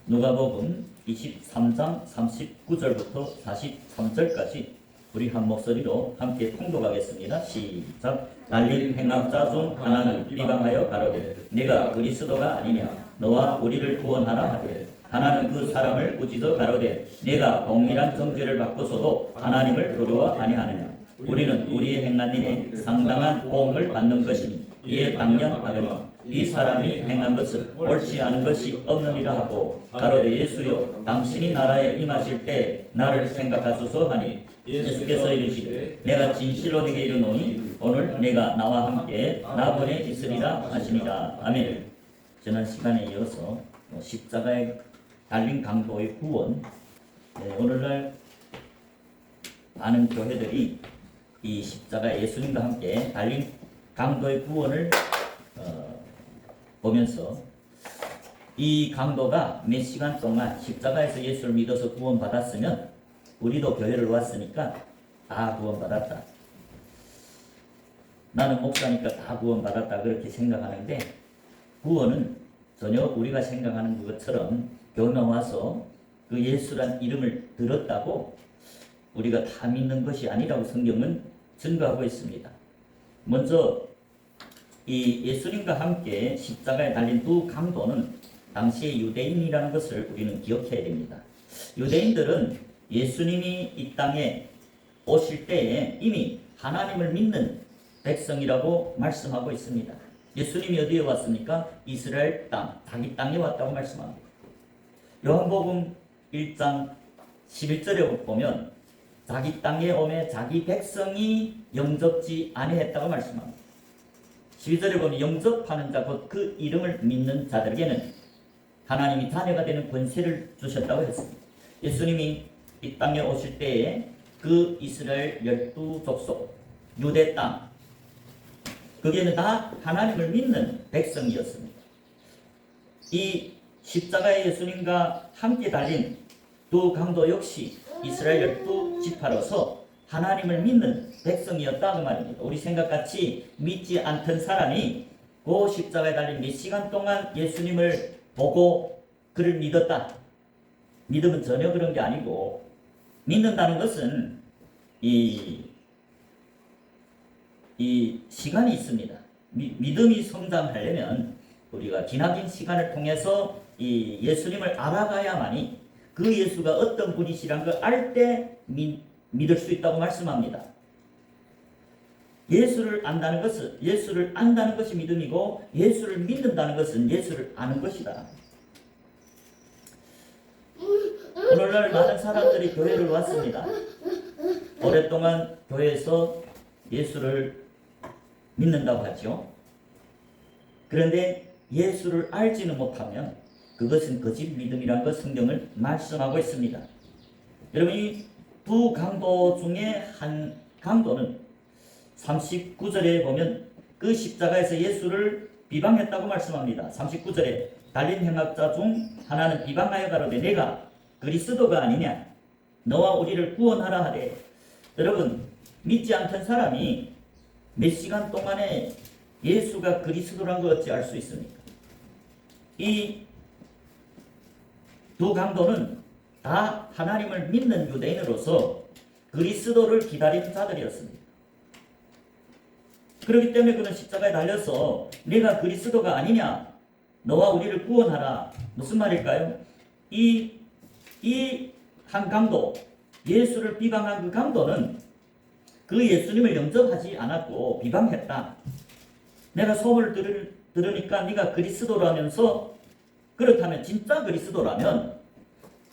누가복음 23장 39절부터 43절까지 우리 한 목소리로 함께 통독하겠습니다. 시작. 날린 행악자 중 하나는 비방하여 가로되 네가 그리스도가 아니냐 너와 우리를 구원하라 하되 하나는 그 사람을 꾸짖어 가로되 네가 동일한 정죄를 받고서도 하나님을 두려워 아니하느냐 우리는 우리의 행한 일에 상당한 보응을 받는 것이니 이에 당연하거니 이 사람이 행한 것은 옳지 않은 것이 없느니라 하고 가로되 예수여 당신이 나라에 임하실 때 나를 생각하소서 하니 예수께서 이르시되 내가 진실로 네게 이르노니 오늘 내가 나와 함께 나번에 있으리라 하시니라. 아멘. 지난 시간에 이어서 십자가에 달린 강도의 구원, 오늘날 많은 교회들이 이 십자가 예수님과 함께 달린 강도의 구원을 보면서 이 강도가 몇 시간 동안 십자가에서 예수를 믿어서 구원받았으면 우리도 교회를 왔으니까 다 구원받았다. 나는 목사니까 다 구원받았다 그렇게 생각하는데 구원은 전혀 우리가 생각하는 것처럼 교회 와서 그 예수란 이름을 들었다고 우리가 다 믿는 것이 아니라고 성경은 증거하고 있습니다. 먼저 이 예수님과 함께 십자가에 달린 두 강도는 당시의 유대인이라는 것을 우리는 기억해야 됩니다. 유대인들은 예수님이 이 땅에 오실 때에 이미 하나님을 믿는 백성이라고 말씀하고 있습니다. 예수님이 어디에 왔습니까? 이스라엘 땅, 자기 땅에 왔다고 말씀합니다. 요한복음 1장 11절에 보면 자기 땅에 오매 자기 백성이 영접지 아니했다고 말씀합니다. 12절에 보면 영접하는 자 곧 그 이름을 믿는 자들에게는 하나님이 자녀가 되는 권세를 주셨다고 했습니다. 예수님이 이 땅에 오실 때에 그 이스라엘 12족속 유대 땅 거기에는 다 하나님을 믿는 백성이었습니다. 이 십자가의 예수님과 함께 달린 두 강도 역시 이스라엘 12지파로서 하나님을 믿는 백성이었다 그 말입니다. 우리 생각같이 믿지 않던 사람이 그 십자가에 달린 몇 시간 동안 예수님을 보고 그를 믿었다. 믿음은 전혀 그런 게 아니고 믿는다는 것은 이 시간이 있습니다. 믿음이 성장하려면 우리가 기나긴 시간을 통해서 이 예수님을 알아가야만이 그 예수가 어떤 분이시란 걸 알 때 믿을 수 있다고 말씀합니다. 예수를 안다는 것이 믿음이고 예수를 믿는다는 것은 예수를 아는 것이다. 오늘날 많은 사람들이 교회를 왔습니다. 오랫동안 교회에서 예수를 믿는다고 하죠. 그런데 예수를 알지는 못하면 그것은 거짓 믿음이라는 것 성경을 말씀하고 있습니다. 여러분 이 두 강도 중에 한 강도는 39절에 보면 그 십자가에서 예수를 비방했다고 말씀합니다. 39절에 달린 행악자 중 하나는 비방하여 가로되 내가 그리스도가 아니냐 너와 우리를 구원하라 하되 여러분 믿지 않던 사람이 몇 시간 동안에 예수가 그리스도란 걸 어찌 알 수 있습니까? 이 두 강도는 다 하나님을 믿는 유대인으로서 그리스도를 기다리는 자들이었습니다. 그렇기 때문에 그는 십자가에 달려서 내가 그리스도가 아니냐 너와 우리를 구원하라 무슨 말일까요? 이 한 강도 예수를 비방한 그 강도는 그 예수님을 영접하지 않았고 비방했다. 내가 소문을 들으니까 네가 그리스도라면서 그렇다면 진짜 그리스도라면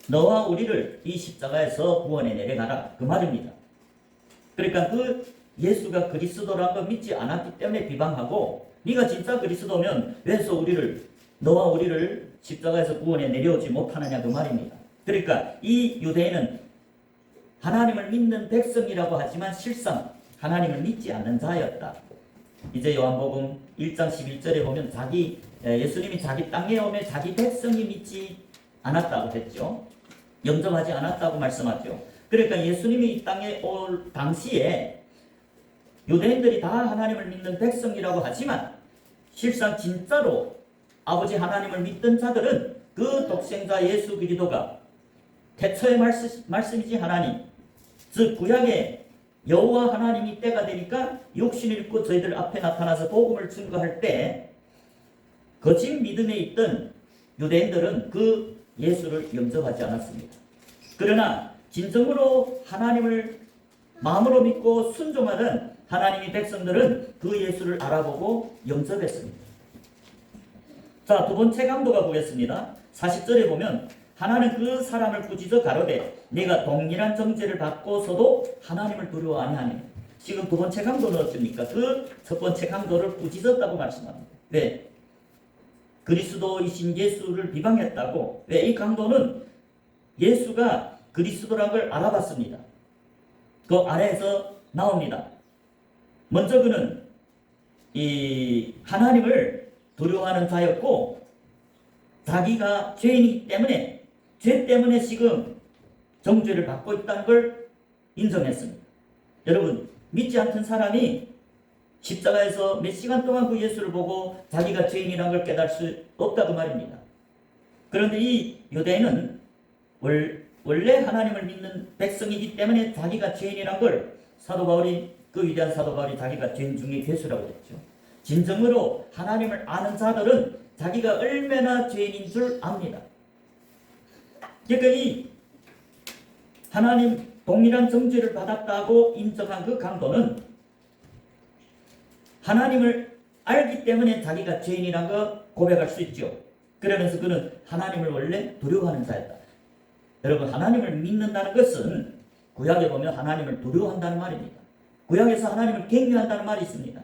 너와 우리를 이 십자가에서 구원해 내려가라 그 말입니다. 그러니까 그 예수가 그리스도라는 걸 믿지 않았기 때문에 비방하고 네가 진짜 그리스도면 왜서 너와 우리를 십자가에서 구원해 내려오지 못하느냐 그 말입니다. 그러니까 이 유대인은 하나님을 믿는 백성이라고 하지만 실상 하나님을 믿지 않는 자였다. 이제 요한복음 1장 11절에 보면 예수님이 자기 땅에 오면 자기 백성이 믿지 않았다고 했죠. 영접하지 않았다고 말씀하죠. 그러니까 예수님이 이 땅에 올 당시에 유대인들이 다 하나님을 믿는 백성이라고 하지만 실상 진짜로 아버지 하나님을 믿던 자들은 그 독생자 예수 그리스도가 태초의 말씀이지 하나님, 즉 구약의 여호와 하나님이 때가 되니까 육신을 입고 저희들 앞에 나타나서 복음을 증거할 때 거짓 믿음에 있던 유대인들은 그 예수를 영접하지 않았습니다. 그러나 진정으로 하나님을 마음으로 믿고 순종하던 하나님의 백성들은 그 예수를 알아보고 영접했습니다. 자, 두 번째 강도가 보겠습니다. 40절에 보면 하나는 그 사람을 꾸짖어 가로되 내가 동일한 정죄를 받고서도 하나님을 두려워 아니하니. 지금 두 번째 강도는 어떻습니까? 그 첫 번째 강도를 꾸짖었다고 말씀합니다. 왜? 그리스도이신 예수를 비방했다고. 왜? 이 강도는 예수가 그리스도라는 걸 알아봤습니다. 그 아래에서 나옵니다. 먼저 그는 이 하나님을 두려워하는 자였고 자기가 죄인이기 때문에 죄 때문에 지금 정죄를 받고 있다는 걸 인정했습니다. 여러분, 믿지 않던 사람이 십자가에서 몇 시간 동안 그 예수를 보고 자기가 죄인이라는 걸 깨달을 수 없다고 말입니다. 그런데 이 유대인은 원래 하나님을 믿는 백성이기 때문에 자기가 죄인이라는 걸 사도 바울이, 그 위대한 사도 바울이 자기가 죄인 중에 괴수라고 했죠. 진정으로 하나님을 아는 자들은 자기가 얼마나 죄인인 줄 압니다. 그러니까 이 하나님 동일한 정죄를 받았다고 인정한 그 강도는 하나님을 알기 때문에 자기가 죄인이라는 거 고백할 수 있죠. 그러면서 그는 하나님을 원래 두려워하는 자였다. 여러분, 하나님을 믿는다는 것은 구약에 보면 하나님을 두려워한다는 말입니다. 구약에서 하나님을 경외한다는 말이 있습니다.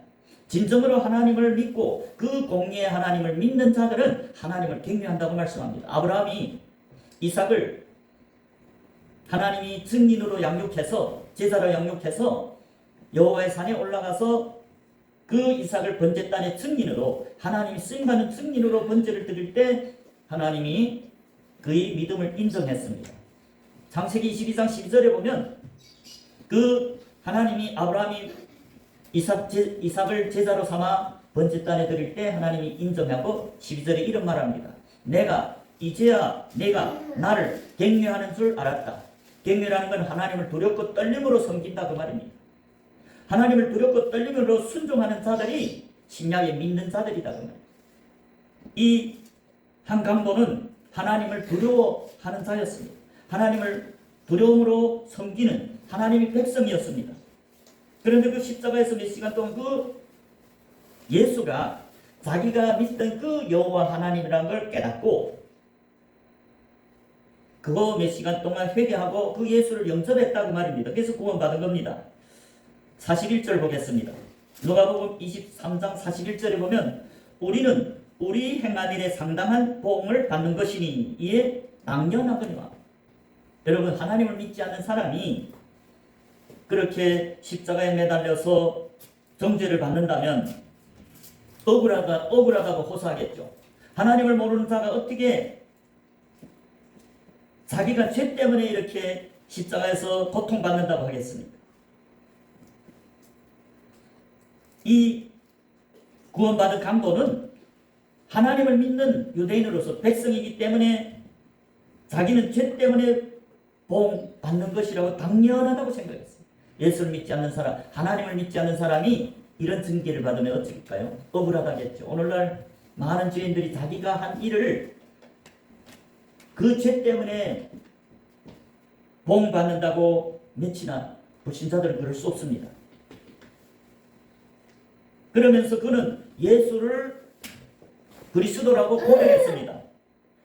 진정으로 하나님을 믿고 그 공의의 하나님을 믿는 자들은 하나님을 경외한다고 말씀합니다. 아브라함이 이삭을 하나님이 증인으로 양육해서 제사로 양육해서 여호와의 산에 올라가서 그 이삭을 번제 땅의 증인으로 하나님이 쓰임받는 증인으로 번제를 드릴 때 하나님이 그의 믿음을 인정했습니다. 창세기 22장 12절에 보면 그 하나님이 아브라함이 이삭을 제사로 삼아 번제 땅에 드릴 때 하나님이 인정하고 12절에 이런 말합니다. 이제야 내가 나를 경외하는 줄 알았다. 경외라는 건 하나님을 두렵고 떨림으로 섬긴다 그 말입니다. 하나님을 두렵고 떨림으로 순종하는 자들이 신약에 믿는 자들이다 그 말입니다. 이 한 강도는 하나님을 두려워하는 자였습니다. 하나님을 두려움으로 섬기는 하나님의 백성이었습니다. 그런데 그 십자가에서 몇 시간 동안 그 예수가 자기가 믿던 그 여호와 하나님이라는 걸 깨닫고 그거 몇 시간 동안 회개하고 그 예수를 영접했다고 말입니다. 그래서 구원받은 겁니다. 41절 보겠습니다. 누가복음 23장 41절에 보면 우리는 우리 행한 일에 상당한 보응을 받는 것이니 이에 당연하거니와. 여러분, 하나님을 믿지 않는 사람이 그렇게 십자가에 매달려서 정죄를 받는다면 억울하다고 호소하겠죠. 하나님을 모르는 자가 어떻게 자기가 죄 때문에 이렇게 십자가에서 고통받는다고 하겠습니까? 이 구원받은 강도는 하나님을 믿는 유대인으로서 백성이기 때문에 자기는 죄 때문에 보응받는 것이라고 당연하다고 생각했어요. 예수를 믿지 않는 사람, 하나님을 믿지 않는 사람이 이런 징계를 받으면 어쩔까요? 억울하다겠죠. 오늘날 많은 죄인들이 자기가 한 일을 그 죄 때문에 보응받는다고 몇이나 불신자들은 그럴 수 없습니다. 그러면서 그는 예수를 그리스도라고 고백했습니다.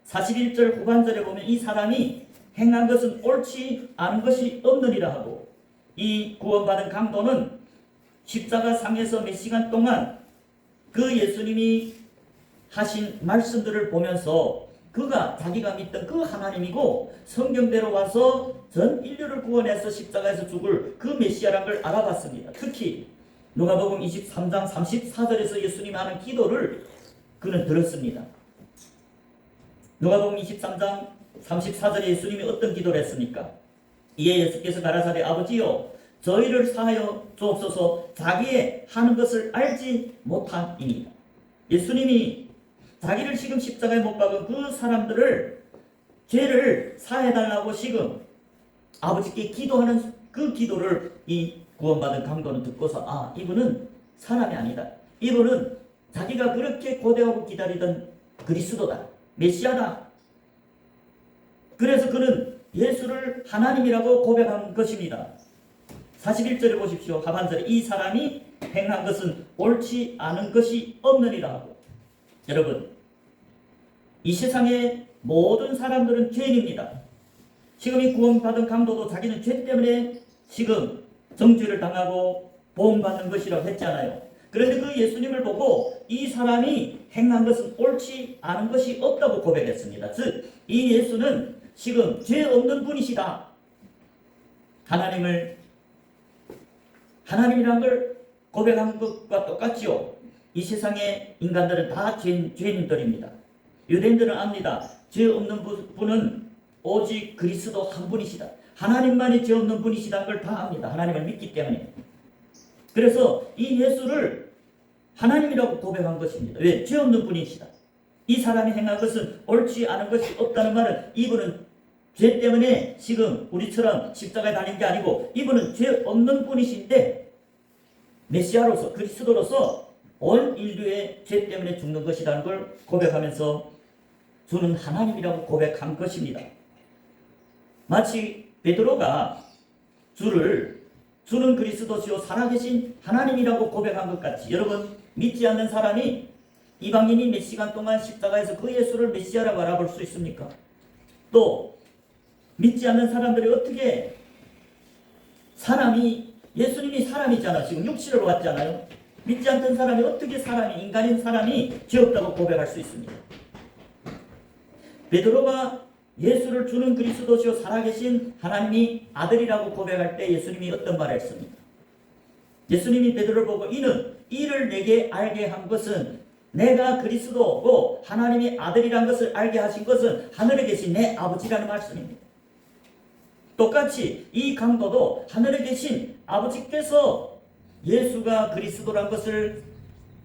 41절 후반절에 보면 이 사람이 행한 것은 옳지 않은 것이 없느니라 하고 이 구원받은 강도는 십자가 상에서 몇 시간 동안 그 예수님이 하신 말씀들을 보면서 그가 자기가 믿던 그 하나님이고 성경대로 와서 전 인류를 구원해서 십자가에서 죽을 그 메시아라는 걸 알아봤습니다. 특히 누가복음 23장 34절에서 예수님이 하는 기도를 그는 들었습니다. 누가복음 23장 34절에 예수님이 어떤 기도를 했습니까? 이에 예수께서 가라사대 아버지여 저희를 사하여 주옵소서 자기의 하는 것을 알지 못함이니이다. 예수님이 자기를 지금 십자가에 못 박은 그 사람들을 죄를 사해달라고 지금 아버지께 기도하는 그 기도를 이 구원받은 강도는 듣고서 이분은 사람이 아니다. 이분은 자기가 그렇게 고대하고 기다리던 그리스도다. 메시아다. 그래서 그는 예수를 하나님이라고 고백한 것입니다. 41절에 보십시오. 하반절에 이 사람이 행한 것은 옳지 않은 것이 없느니라 하고. 여러분, 이 세상의 모든 사람들은 죄인입니다. 지금 이 구원받은 강도도 자기는 죄 때문에 지금 정죄를 당하고 보험받는 것이라고 했잖아요. 그런데 그 예수님을 보고 이 사람이 행한 것은 옳지 않은 것이 없다고 고백했습니다. 즉, 이 예수는 지금 죄 없는 분이시다. 하나님이란 걸 고백한 것과 똑같지요. 이 세상의 인간들은 다 죄인들입니다. 유대인들은 압니다. 죄 없는 분은 오직 그리스도 한 분이시다. 하나님만이 죄 없는 분이시다는 걸 다 압니다. 하나님을 믿기 때문에. 그래서 이 예수를 하나님이라고 고백한 것입니다. 왜? 죄 없는 분이시다. 이 사람이 행한 것은 옳지 않은 것이 없다는 말은 이분은 죄 때문에 지금 우리처럼 십자가에 달린 게 아니고 이분은 죄 없는 분이신데 메시아로서 그리스도로서 온 인류의 죄 때문에 죽는 것이라는 걸 고백하면서 주는 하나님이라고 고백한 것입니다. 마치 베드로가 주는 그리스도시요 살아계신 하나님이라고 고백한 것 같이 여러분 믿지 않는 사람이 이방인이 몇 시간 동안 십자가에서 그 예수를 메시아라고 알아볼 수 있습니까? 또 믿지 않는 사람들이 어떻게 예수님이 사람이잖아. 지금 육신으로 왔잖아요. 믿지 않던 사람이 어떻게 인간인 사람이 죄 없다고 고백할 수 있습니까? 베드로가 예수를 주는 그리스도시요 살아계신 하나님이 아들이라고 고백할 때 예수님이 어떤 말을 했습니까? 예수님이 베드로를 보고 이를 내게 알게 한 것은 내가 그리스도고 하나님의 아들이란 것을 알게 하신 것은 하늘에 계신 내 아버지라는 말씀입니다. 똑같이 이 강도도 하늘에 계신 아버지께서 예수가 그리스도란 것을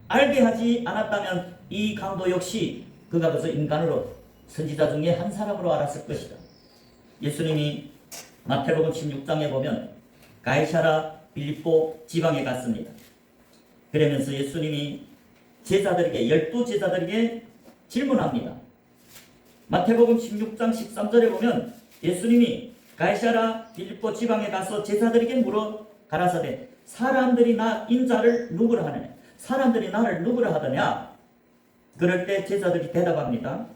알게 하지 않았다면 이 강도 역시 그가 그래서 인간으로 선지자 중에 한 사람으로 알았을 것이다. 예수님이 마태복음 16장에 보면 가이사라 빌립보 지방에 갔습니다. 그러면서 예수님이 제자들에게 12제자들에게 질문합니다. 마태복음 16장 13절에 보면 예수님이 가이사라 빌립보 지방에 가서 제자들에게 물어 가라사대 사람들이 인자를 누구라 하느냐? 사람들이 나를 누구라 하더냐? 그럴 때 제자들이 대답합니다.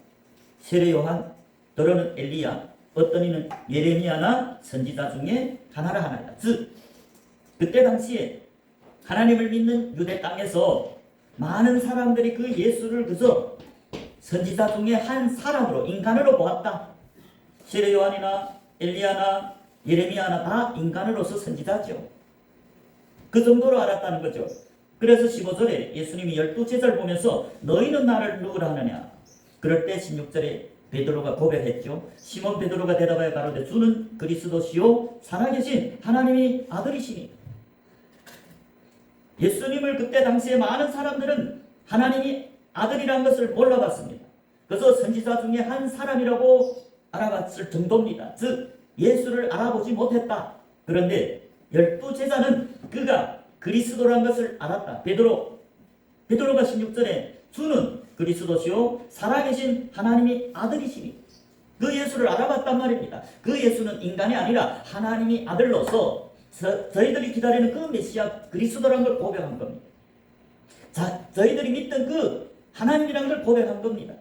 세례 요한, 너로는 엘리야, 어떤 이는 예레미야나 선지자 중에 하나라 하나이다. 즉 그때 당시에 하나님을 믿는 유대 땅에서 많은 사람들이 그 예수를 그저 선지자 중에 한 사람으로 인간으로 보았다. 세례 요한이나 엘리야나 예레미야나 다 인간으로서 선지자죠. 그 정도로 알았다는 거죠. 그래서 15절에 예수님이 12제자를 보면서 너희는 나를 누구라 하느냐? 그럴 때 16절에 베드로가 고백했죠. 시몬 베드로가 대답하여 가로되 주는 그리스도시요 살아계신 하나님의 아들이시니. 예수님을 그때 당시에 많은 사람들은 하나님이 아들이란 것을 몰라봤습니다. 그래서 선지자 중에 한 사람이라고 알아봤을 정도입니다. 즉 예수를 알아보지 못했다. 그런데 12제자는 그가 그리스도란 것을 알았다. 베드로가 16절에 주는 그리스도시요 살아계신 하나님의 아들이시니 그 예수를 알아봤단 말입니다. 그 예수는 인간이 아니라 하나님의 아들로서 저희들이 기다리는 그 메시아 그리스도란 걸 고백한 겁니다. 자, 저희들이 믿던 그 하나님이란 걸 고백한 겁니다.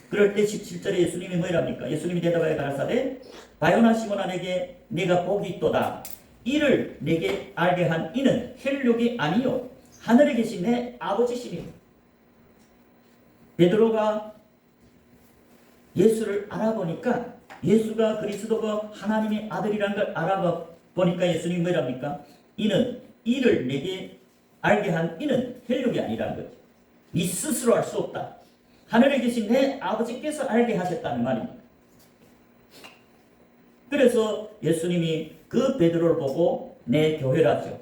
그럴 때 17절에 예수님이 뭐랍니까? 예수님이 대답하여 가라사대 바요나 시몬아 내게 네가 복이 있도다. 이를 내게 알게 한 이는 혈육이 아니요 하늘에 계신 내 아버지시니. 베드로가 예수를 알아보니까 예수가 그리스도가 하나님의 아들이라는 걸 알아보니까 예수님이 뭐랍니까? 이를 내게 알게 한 이는 혈육이 아니라는 거죠. 네 스스로 알 수 없다. 하늘에 계신 내 아버지께서 알게 하셨다는 말입니다. 그래서 예수님이 그 베드로를 보고 내 교회라죠.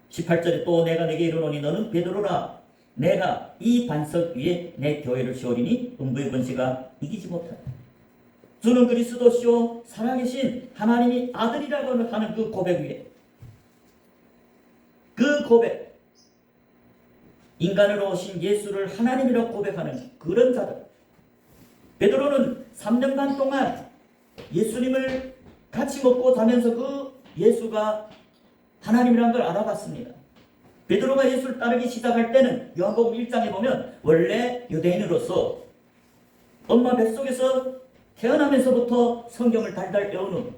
18절에 또 내가 네게 이르노니 너는 베드로라 내가 이 반석 위에 내 교회를 세우리니 음부의 권세가 이기지 못하리라. 주는 그리스도시요 살아계신 하나님이 아들이라고 하는 그 고백 위에, 그 고백, 인간으로 오신 예수를 하나님이라고 고백하는 그런 자들. 베드로는 3년 반 동안 예수님을 같이 먹고 자면서 그 예수가 하나님이라는 걸 알아봤습니다. 베드로가 예수를 따르기 시작할 때는 요한복음 1장에 보면 원래 유대인으로서 엄마 뱃속에서 태어나면서부터 성경을 달달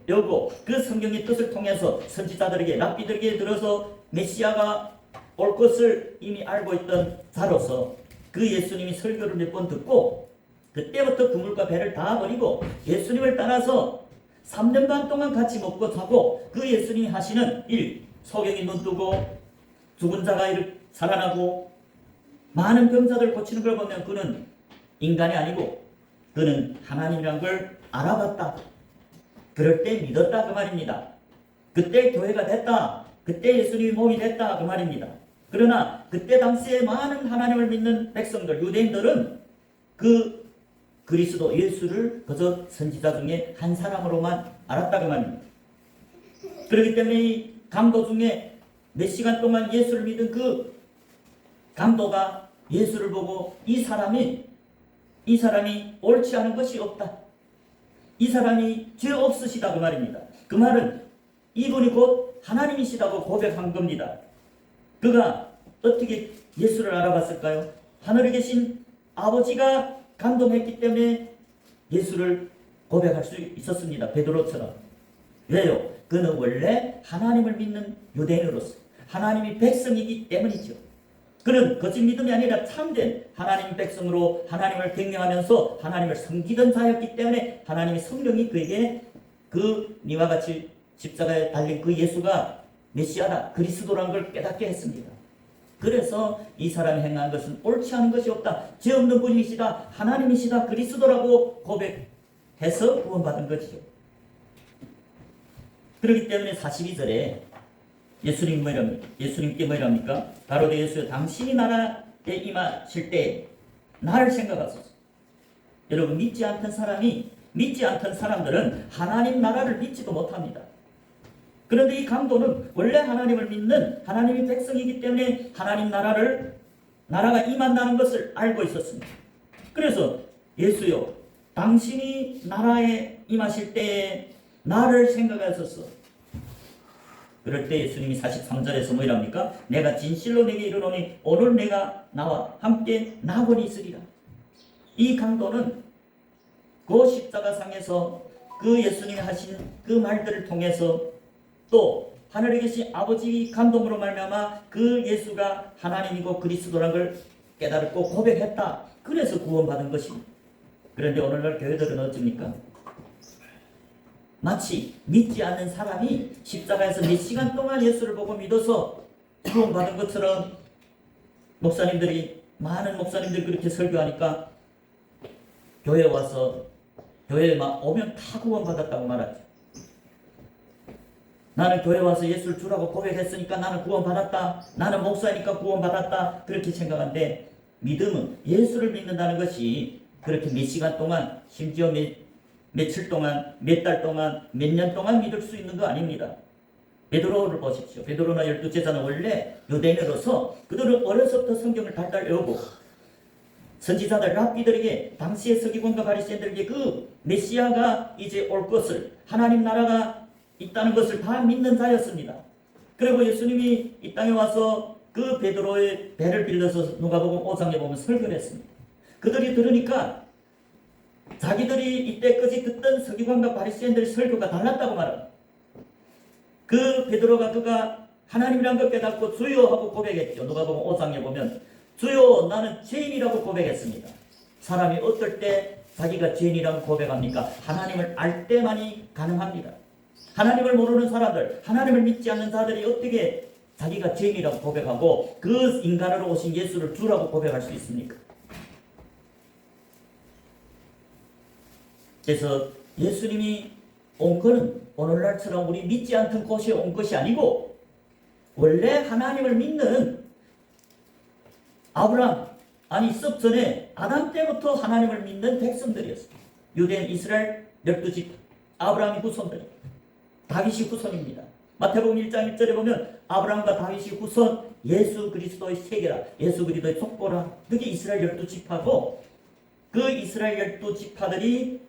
외우고 그 성경의 뜻을 통해서 선지자들에게 랍비들에게 들어서 메시아가 올 것을 이미 알고 있던 자로서 그 예수님이 설교를 몇 번 듣고 그때부터 그물과 배를 다 버리고 예수님을 따라서 3년 반 동안 같이 먹고 자고 그 예수님이 하시는 일, 소경이 눈 뜨고 죽은 자가 살아나고 많은 병자들 고치는 걸 보면 그는 인간이 아니고 그는 하나님이란 걸 알아봤다. 그럴 때 믿었다 그 말입니다. 그때 교회가 됐다. 그때 예수님이 몸이 됐다 그 말입니다. 그러나 그때 당시에 많은 하나님을 믿는 백성들, 유대인들은 그 그리스도 예수를 그저 선지자 중에 한 사람으로만 알았다 그 말입니다. 그렇기 때문에 이 강도 중에 몇 시간 동안 예수를 믿은 그 강도가 예수를 보고 이 사람이 옳지 않은 것이 없다. 이 사람이 죄 없으시다 그 말입니다. 그 말은 이분이 곧 하나님이시다고 고백한 겁니다. 그가 어떻게 예수를 알아봤을까요? 하늘에 계신 아버지가 감동했기 때문에 예수를 고백할 수 있었습니다. 베드로처럼. 왜요? 그는 원래 하나님을 믿는 유대인으로서 하나님이 백성이기 때문이죠. 그는 거짓 믿음이 아니라 참된 하나님 백성으로 하나님을 경외하면서 하나님을 섬기던 자였기 때문에 하나님의 성령이 그에게 그 니와 같이 십자가에 달린 그 예수가 메시아다, 그리스도란 걸 깨닫게 했습니다. 그래서 이 사람이 행한 것은 옳지 않은 것이 없다. 죄 없는 분이시다. 하나님이시다. 그리스도라고 고백해서 구원받은 것이죠. 그렇기 때문에 42절에 예수님께 뭐랍니까? 가로되 예수여 당신이 나라에 임하실 때 나를 생각하소서. 여러분 믿지 않던 사람들은 하나님 나라를 믿지도 못합니다. 그런데 이 강도는 원래 하나님을 믿는 하나님의 백성이기 때문에 하나님 나라가 임한다는 것을 알고 있었습니다. 그래서 예수여 당신이 나라에 임하실 때에 나를 생각하소서. 그럴 때 예수님이 43절에서 뭐이랍니까? 내가 진실로 내게 이르노니 오늘 내가 나와 함께 나곤이 있으리라. 이 강도는 그 십자가상에서 그 예수님이 하신 그 말들을 통해서 또 하늘에 계신 아버지 감동으로 말미암아 그 예수가 하나님이고 그리스도라는 걸 깨달았고 고백했다. 그래서 구원받은 것입니다. 그런데 오늘날 교회들은 어쩝니까? 마치 믿지 않는 사람이 십자가에서 몇 시간 동안 예수를 보고 믿어서 구원받은 것처럼 많은 목사님들이 그렇게 설교하니까 교회에 오면 다 구원받았다고 말하죠. 나는 교회 와서 예수를 주라고 고백했으니까 나는 구원받았다. 나는 목사니까 구원받았다. 그렇게 생각하는데 믿음은 예수를 믿는다는 것이 그렇게 몇 시간 동안 심지어 며칠 동안 몇 달 동안 몇 년 동안 믿을 수 있는 거 아닙니다. 베드로를 보십시오. 베드로나 12제자는 원래 유대인으로서 그들은 어려서부터 성경을 달달 외우고 선지자들 랍비들에게 당시의 서기관과 바리새인들에게 그 메시아가 이제 올 것을 하나님 나라가 있다는 것을 다 믿는 자였습니다. 그리고 예수님이 이 땅에 와서 그 베드로의 배를 빌려서 누가복음 5장에 보면 설교를 했습니다. 그들이 들으니까 자기들이 이때까지 듣던 서기관과 바리새인들의 설교가 달랐다고 말합니다. 그 베드로가 그가 하나님이란 걸 깨닫고 주여 하고 고백했죠. 누가복음 5장에 보면 주여 나는 죄인이라고 고백했습니다. 사람이 어떨 때 자기가 죄인이라고 고백합니까? 하나님을 알 때만이 가능합니다. 하나님을 모르는 사람들, 하나님을 믿지 않는 자들이 어떻게 자기가 죄인이라고 고백하고 그 인간으로 오신 예수를 주라고 고백할 수 있습니까? 그래서 예수님이 온 것은 오늘날처럼 우리 믿지 않던 곳에 온 것이 아니고 원래 하나님을 믿는 아브라함, 아니 썩 전에 아담 때부터 하나님을 믿는 백성들이었어요. 유대인 이스라엘 12집 아브라함의 후손들이 다윗이 후손입니다. 마태복음 1장 1절에 보면 아브라함과 다윗이 후손 예수 그리스도의 세계라, 예수 그리스도의 족보라. 그게 이스라엘 12지파고 그 이스라엘 12지파들이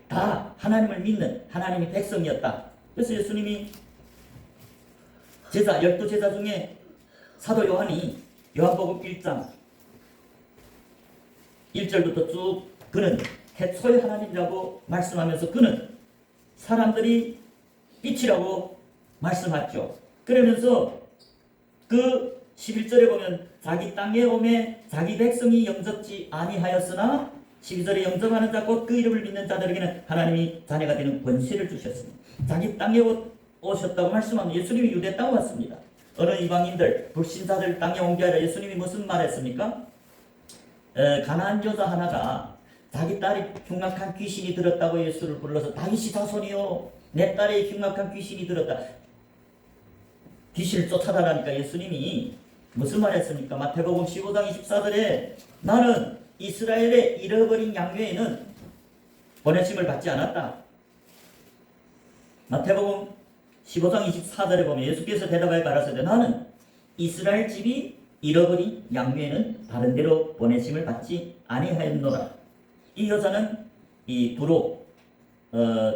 다 하나님을 믿는 하나님의 백성이었다. 그래서 예수님이 제자 12제자 중에 사도 요한이 요한복음 1장 1절부터 쭉 그는 태초의 하나님이라고 말씀하면서 그는 사람들이 빛이라고 말씀하죠. 그러면서 그 11절에 보면 자기 땅에 오매 자기 백성이 영접지 아니하였으나 12절에 영접하는 자 곧 그 이름을 믿는 자들에게는 하나님이 자녀가 되는 권세를 주셨습니다. 자기 땅에 오셨다고 말씀하면 예수님이 유대 땅에 왔습니다. 어느 이방인들 불신자들 땅에 온 게 아니라 예수님이 무슨 말했습니까? 가나안 여자 하나가 자기 딸이 흉악한 귀신이 들었다고 예수를 불러서 다윗이 자손이요 내 딸의 흉악한 귀신이 들었다. 귀신을 쫓아다니까 예수님이 무슨 말했습니까? 마태복음 15장 24절에 나는 이스라엘의 잃어버린 양 외에는 보내심을 받지 않았다. 마태복음 15장 24절에 보면 예수께서 대답하여 가라사대 나는 이스라엘 집이 잃어버린 양 외에는 다른 데로 보내심을 받지 아니하였노라. 이 여자는 이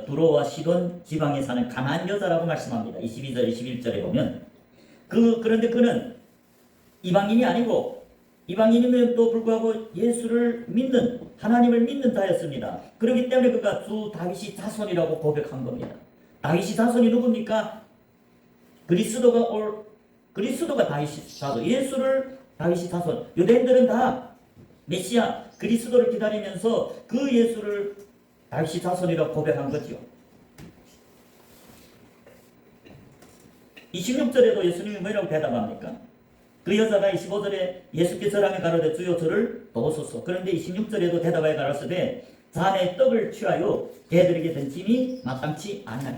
두로와 시돈 지방에 사는 가나안 여자라고 말씀합니다. 22절 21절에 보면 그런데 그는 이방인이 아니고 이방인임에도 불구하고 예수를 믿는 하나님을 믿는 자였습니다. 그렇기 때문에 그가 주 다윗이 자손이라고 고백한 겁니다. 다윗이 자손이 누굽니까? 그리스도가 다윗이 자손, 예수를 다윗이 자손. 유대인들은 다 메시아 그리스도를 기다리면서 그 예수를 다윗이 자손이라고 고백한 거죠. 26절에도 예수님이 뭐라고 대답합니까? 그 여자가 25절에 예수께 절하며 가로되 주여 저를 도우소서. 그런데 26절에도 대답하여 가로되 자네의 떡을 취하여 개들에게 던짐이 마땅치 아니하리.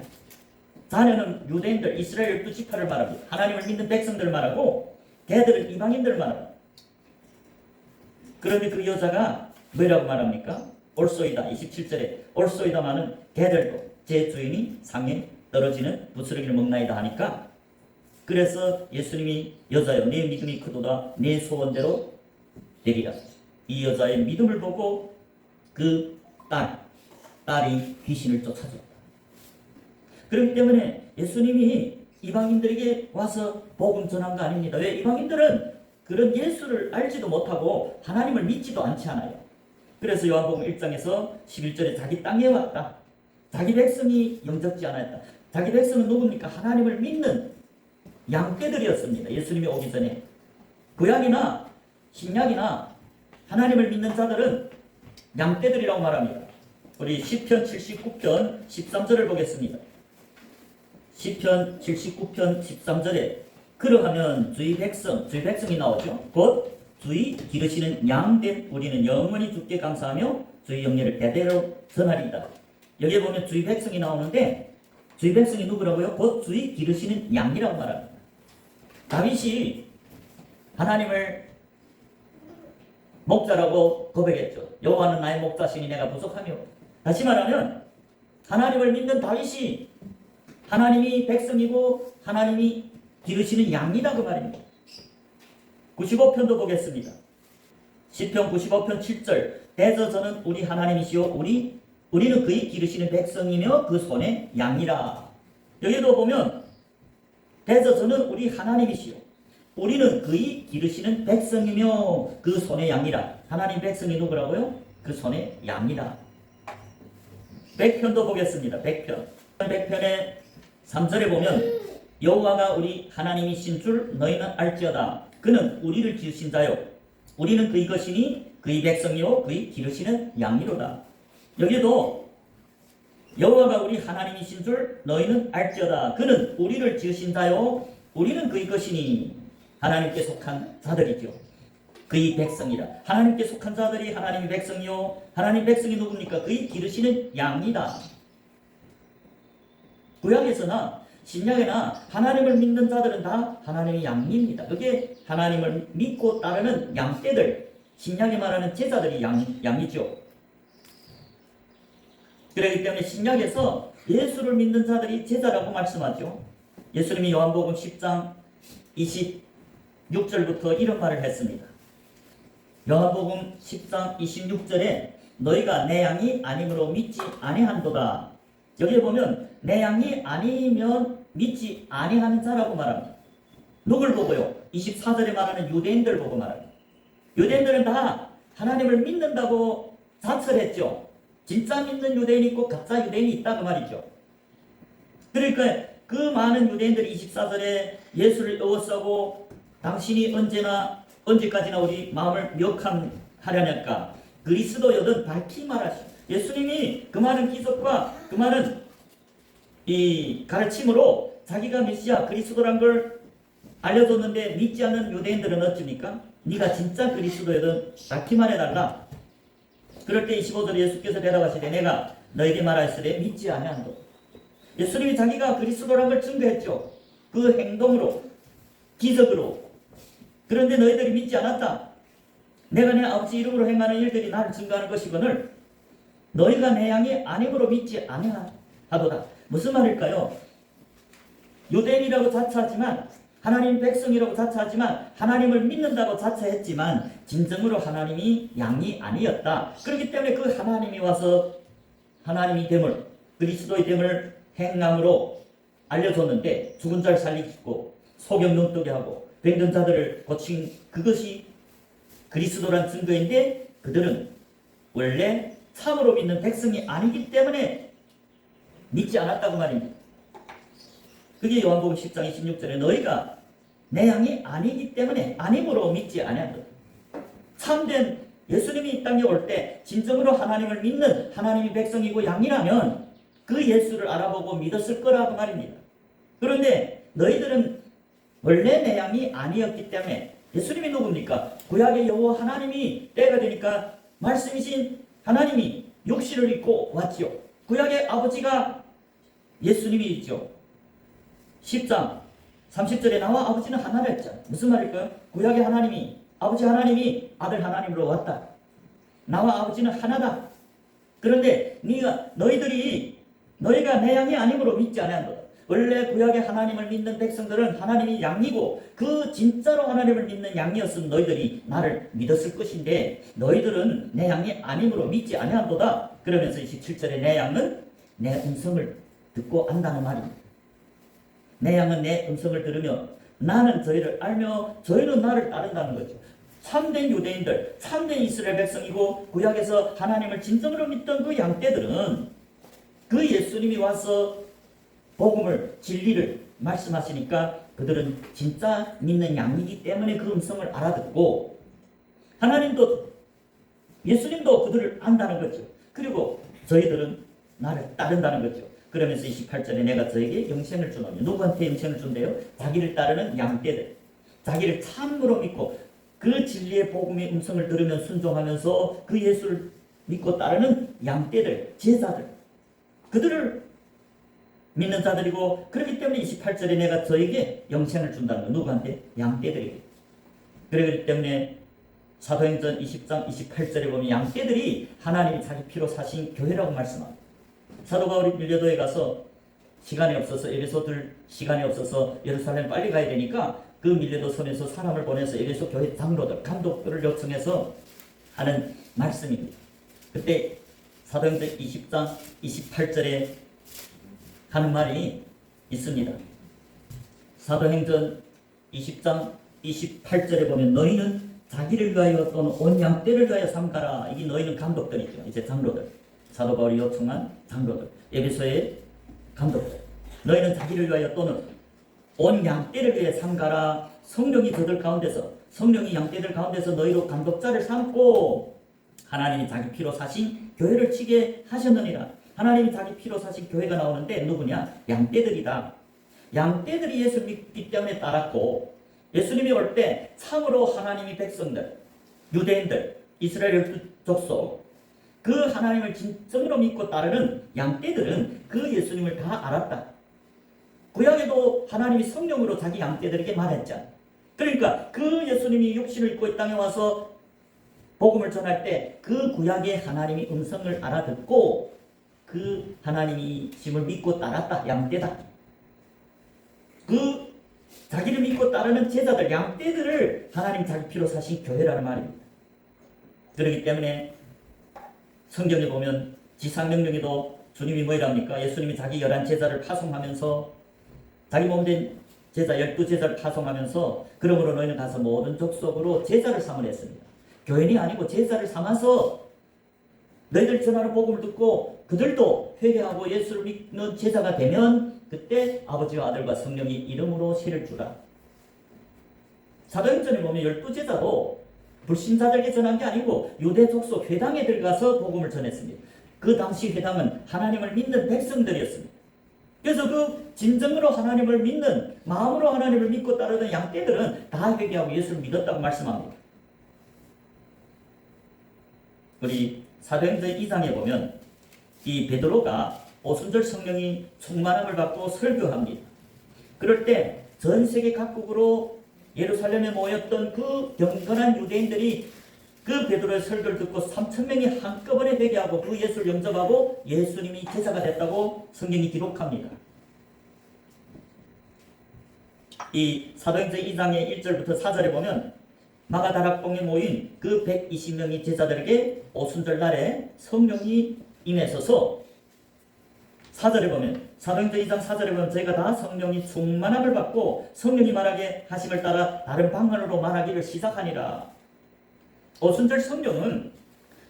자네는 유대인들 이스라엘 12지파를 말합니다. 하나님을 믿는 백성들을 말하고 개들은 이방인들을 말합니다. 그런데 그 여자가 뭐라고 말합니까? 옳소이다. 27절에 옳소이다마는 개들도 제 주인이 상에 떨어지는 부스러기를 먹나이다 하니까 그래서 예수님이 여자여 내 믿음이 크도다 내 소원대로 되리라. 이 여자의 믿음을 보고 그 딸이 귀신을 쫓아줬다. 그렇기 때문에 예수님이 이방인들에게 와서 복음 전한 거 아닙니다. 왜? 이방인들은 그런 예수를 알지도 못하고 하나님을 믿지도 않지 않아요. 그래서 요한복음 1장에서 11절에 자기 땅에 왔다. 자기 백성이 영접지 않았다. 자기 백성은 누굽니까? 하나님을 믿는 양떼들이었습니다. 예수님이 오기 전에. 구약이나 신약이나 하나님을 믿는 자들은 양떼들이라고 말합니다. 우리 시편 79편 13절을 보겠습니다. 시편 79편 13절에 그러하면 주의 백성이 나오죠. 곧 주의 기르시는 양된 우리는 영원히 주께 감사하며 주의 영예를 대대로 전하리이다. 여기에 보면 주의 백성이 나오는데 주의 백성이 누구라고요? 곧 주의 기르시는 양이라고 말합니다. 다윗이 하나님을 목자라고 고백했죠. 여호와는 나의 목자시니 내가 부족하며. 다시 말하면 하나님을 믿는 다윗이 하나님이 백성이고 하나님이 기르시는 양이다 그 말입니다. 95편도 보겠습니다. 시편 95편 7절 대저 저는 우리 하나님이시오 우리는 그의 기르시는 백성이며 그 손의 양이라. 여기도 보면 대저 저는 우리 하나님이시오 우리는 그의 기르시는 백성이며 그 손의 양이라. 하나님 백성이 누구라고요? 그 손의 양이라. 100편도 보겠습니다. 100편의 3절에 보면 여호와가 우리 하나님이신 줄 너희는 알지어다. 그는 우리를 지으신 자요 우리는 그의 것이니 그의 백성이요 그의 기르시는 양이로다. 여기도 여호와가 우리 하나님이신 줄 너희는 알지어다. 그는 우리를 지으신 자요 우리는 그의 것이니 하나님께 속한 자들이죠. 그의 백성이라. 하나님께 속한 자들이 하나님의 백성이요 하나님 백성이 누굽니까? 그의 기르시는 양이다. 구약에서나 신약에나 하나님을 믿는 자들은 다 하나님의 양입니다. 그게 하나님을 믿고 따르는 양떼들, 신약이 말하는 제자들이 양이죠. 그렇기 때문에 신약에서 예수를 믿는 자들이 제자라고 말씀하죠. 예수님이 요한복음 10장 26절부터 이런 말을 했습니다. 요한복음 10장 26절에 너희가 내 양이 아님으로 믿지 아니한도다. 여기에 보면 내 양이 아니면 믿지 아니하는 자라고 말합니다. 누굴 보고요? 24절에 말하는 유대인들 보고 말합니다. 유대인들은 다 하나님을 믿는다고 자처했죠. 진짜 믿는 유대인이 있고 가짜 유대인이 있다 그 말이죠. 그러니까 그 많은 유대인들이 24절에 예수를 에워싸고 당신이 언제까지나 우리 마음을 미혹하려니까 그리스도여든 밝히 말하시오. 예수님이 그 많은 기적과 그 많은 이 가르침으로 자기가 메시아 그리스도란 걸 알려줬는데 믿지 않는 유대인들은 어찌입니까? 네가 진짜 그리스도여든 밝히 말해달라. 그럴 때 25절에 예수께서 대답하시되 내가 너에게 말하였으되 믿지 아니한도. 예수님이 자기가 그리스도란 걸 증거했죠. 그 행동으로, 기적으로. 그런데 너희들이 믿지 않았다. 내가 내 아버지 이름으로 행하는 일들이 나를 증거하는 것이거늘 너희가 내 양이 아님으로 믿지 아니하도다. 무슨 말일까요? 유대인이라고 자처하지만 하나님 백성이라고 자처하지만 하나님을 믿는다고 자처했지만 진정으로 하나님이 양이 아니었다. 그렇기 때문에 그 하나님이 와서 하나님이 됨을 그리스도의 됨을 행함으로 알려줬는데 죽은 자를 살리고 소경 눈뜨게 하고 병든 자들을 고친 그것이 그리스도란 증거인데 그들은 원래 참으로 믿는 백성이 아니기 때문에 믿지 않았다고 말입니다. 그게 요한복음 10장 26절에 너희가 내 양이 아니기 때문에 아님으로 믿지 아니한다. 참된 예수님이 이 땅에 올 때 진정으로 하나님을 믿는 하나님의 백성이고 양이라면 그 예수를 알아보고 믿었을 거라고 말입니다. 그런데 너희들은 원래 내 양이 아니었기 때문에 예수님이 누굽니까? 구약의 여호와 하나님이 때가 되니까 말씀이신 하나님이 육신을 입고 왔지요. 구약의 아버지가 예수님이 있죠. 10장 30절에 나와 아버지는 하나라 했잖아요. 무슨 말일까요? 구약의 하나님이 아버지 하나님이 아들 하나님으로 왔다. 나와 아버지는 하나다. 그런데 너희가 내 양이 아님으로 믿지 아니한다. 원래 구약의 하나님을 믿는 백성들은 하나님이 양이고 그 진짜로 하나님을 믿는 양이었으면 너희들이 나를 믿었을 것인데 너희들은 내 양이 아님으로 믿지 아니한도다. 그러면서 27절에 내 양은 내 음성을 듣고 안다는 말입니다. 내 양은 내 음성을 들으며 나는 저희를 알며 저희는 나를 따른다는 거죠. 참된 유대인들, 참된 이스라엘 백성이고 구약에서 하나님을 진정으로 믿던 그 양떼들은 그 예수님이 와서 복음을 진리를 말씀하시니까 그들은 진짜 믿는 양이기 때문에 그 음성을 알아듣고 하나님도 예수님도 그들을 안다는 거죠. 그리고 저희들은 나를 따른다는 거죠. 그러면서 28절에 내가 저에게 영생을 주노니 누구한테 영생을 준대요? 자기를 따르는 양떼들, 자기를 참으로 믿고 그 진리의 복음의 음성을 들으면 순종하면서 그 예수를 믿고 따르는 양떼들, 제자들, 그들을 믿는 자들이고 그렇기 때문에 28절에 내가 저에게 영생을 준다는 거. 누구한테? 양떼들에게. 그렇기 때문에 사도행전 20장 28절에 보면 양떼들이 하나님이 자기 피로 사신 교회라고 말씀합니다. 사도 바울이 밀레도에 가서 시간이 없어서 에베소들 시간이 없어서 예루살렘 빨리 가야 되니까 그 밀레도 섬에서 사람을 보내서 에베소 교회 장로들, 감독들을 요청해서 하는 말씀입니다. 그때 사도행전 20장 28절에 하는 말이 있습니다. 사도행전 20장 28절에 보면 너희는 자기를 위하여 또는 온 양떼를 위하여 삼가라. 이게 너희는 감독들이죠. 이제 장로들. 사도 바울이 요청한 장로들. 에베소의 감독들. 너희는 자기를 위하여 또는 온 양떼를 위하여 삼가라. 성령이 저들 가운데서 성령이 양떼들 가운데서 너희로 감독자를 삼고 하나님이 자기 피로 사신 교회를 치게 하셨느니라. 하나님이 자기 피로 사신 교회가 나오는데 누구냐? 양떼들이다. 양떼들이 예수를 믿기 때문에 따랐고 예수님이 올 때 참으로 하나님이 백성들, 유대인들, 이스라엘 족속 그 하나님을 진정으로 믿고 따르는 양떼들은 그 예수님을 다 알았다. 구약에도 하나님이 성령으로 자기 양떼들에게 말했잖아요. 그러니까 그 예수님이 육신을 입고 이 땅에 와서 복음을 전할 때 그 구약의 하나님이 음성을 알아듣고 그 하나님이심을 믿고 따랐다. 양떼다. 그 자기를 믿고 따르는 제자들, 양떼들을 하나님 자기 피로 사신 교회라는 말입니다. 그렇기 때문에 성경에 보면 지상명령에도 주님이 뭐랍니까? 예수님이 자기 11제자를 파송하면서 자기 몸된 제자 12제자를 파송하면서 그러므로 너희는 가서 모든 족속으로 제자를 삼으라 했습니다. 교인이 아니고 제자를 삼아서 너희들 전하는 복음을 듣고 그들도 회개하고 예수를 믿는 제자가 되면 그때 아버지와 아들과 성령이 이름으로 세를 주라. 사도행전에 보면 12제자도 불신자들에게 전한 게 아니고 유대 족속 회당에 들어가서 복음을 전했습니다. 그 당시 회당은 하나님을 믿는 백성들이었습니다. 그래서 그 진정으로 하나님을 믿는 마음으로 하나님을 믿고 따르던 양떼들은 다 회개하고 예수를 믿었다고 말씀합니다. 우리 사도행전 2장에 보면 이 베드로가 오순절 성령이 충만함을 받고 설교합니다. 그럴 때 전 세계 각국으로 예루살렘에 모였던 그 경건한 유대인들이 그 베드로의 설교를 듣고 3,000명이 한꺼번에 회개하고 그 예수를 영접하고 예수님이 제자가 됐다고 성경이 기록합니다. 이 사도행전 2장의 1절부터 4절에 보면 마가다락봉에 모인 그 120명의 제자들에게 오순절 날에 성령이 임해서서 4절에 보면 사도행전 2장 4절에 보면 저희가 다 성령이 충만함을 받고 성령이 말하게 하심을 따라 다른 방언으로 말하기를 시작하니라. 오순절 성령은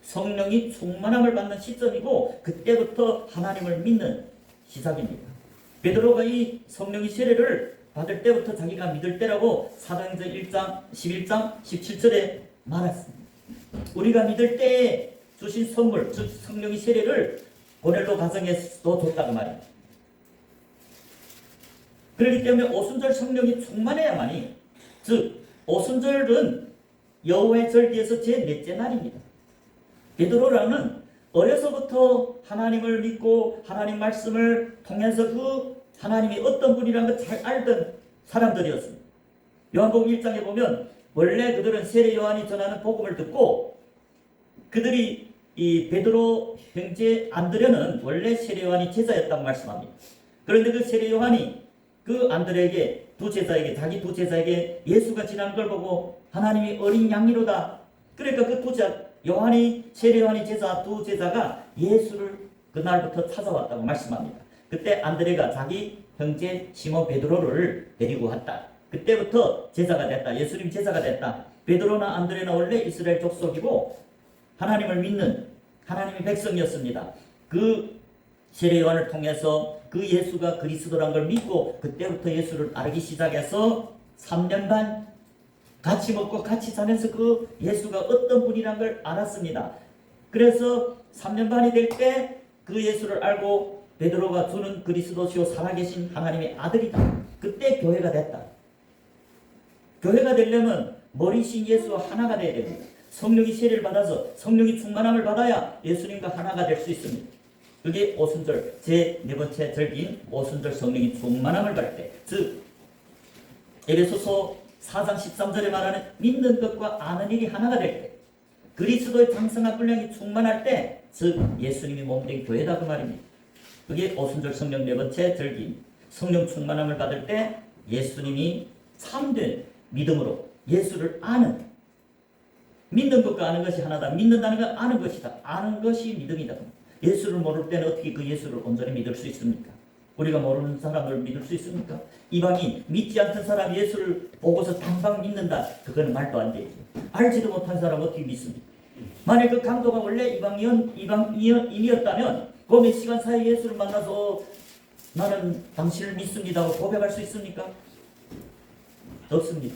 성령이 충만함을 받는 시점이고 그때부터 하나님을 믿는 시작입니다. 베드로가 이 성령의 세례를 받을 때부터 자기가 믿을 때라고 사도행전 1장 11장 17절에 말했습니다. 우리가 믿을 때에 주신 선물, 즉 성령의 세례를 고넬로 가정에서도 줬다고 말입니다. 그렇기 때문에 오순절 성령이 충만해야만이, 즉 오순절은 여호와의 절기에서 제4째 날입니다. 베드로라는 어려서부터 하나님을 믿고 하나님 말씀을 통해서 그 하나님이 어떤 분이라는 걸 잘 알던 사람들이었습니다. 요한복음 1장에 보면 원래 그들은 세례 요한이 전하는 복음을 듣고 그들이 이 베드로 형제 안드레는 원래 세례 요한이 제자였다고 말씀합니다. 그런데 그 세례 요한이 그 안드레에게 자기 두 제자에게 예수가 지나는 걸 보고 하나님이 어린 양이로다. 그러니까 그 요한이 세례 요한이 제자 두 제자가 예수를 그날부터 찾아왔다고 말씀합니다. 그때 안드레가 자기 형제 시몬 베드로를 데리고 왔다. 그때부터 제자가 됐다. 예수님 제자가 됐다. 베드로나 안드레는 원래 이스라엘 족속이고 하나님을 믿는 하나님의 백성이었습니다. 그 세례 요한을 통해서 그 예수가 그리스도란 걸 믿고 그때부터 예수를 알기 시작해서 3년 반 같이 먹고 같이 자면서 그 예수가 어떤 분이란 걸 알았습니다. 그래서 3년 반이 될 때 그 예수를 알고 베드로가 주는 그리스도시요 살아계신 하나님의 아들이다. 그때 교회가 됐다. 교회가 되려면 머리신 예수와 하나가 되어야 됩니다. 성령이 세례를 받아서 성령이 충만함을 받아야 예수님과 하나가 될 수 있습니다. 그게 오순절 제4번째 절기인 오순절 성령이 충만함을 받을 때, 즉 에베소서 4장 13절에 말하는 믿는 것과 아는 일이 하나가 될 때, 그리스도의 장성한 분량이 충만할 때, 즉 예수님이 몸된 교회다 그 말입니다. 그게 오순절 성령 4번째 절기. 성령 충만함을 받을 때 예수님이 참된 믿음으로 예수를 아는, 믿는 것과 아는 것이 하나다. 믿는다는 건 아는 것이다. 아는 것이 믿음이다. 예수를 모를 때는 어떻게 그 예수를 온전히 믿을 수 있습니까? 우리가 모르는 사람을 믿을 수 있습니까? 이방인 믿지 않던 사람이 예수를 보고서 당장 믿는다. 그거는 말도 안 되죠. 알지도 못한 사람 어떻게 믿습니까? 만약 그 강도가 원래 이방인이었다면 그 몇 시간 사이에 예수를 만나서 나는 당신을 믿습니다 하고 고백할 수 있습니까? 없습니다.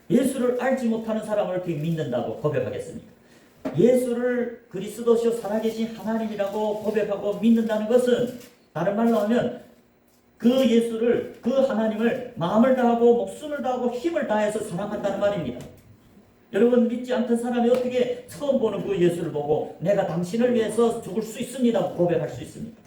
예수를 알지 못하는 사람을 어떻게 믿는다고 고백하겠습니까? 예수를 그리스도시요 살아계신 하나님이라고 고백하고 믿는다는 것은 다른 말로 하면 그 예수를, 그 하나님을 마음을 다하고 목숨을 다하고 힘을 다해서 사랑한다는 말입니다. 여러분, 믿지 않던 사람이 어떻게 처음 보는 그 예수를 보고 내가 당신을 위해서 죽을 수 있습니다 고백할 수 있습니까?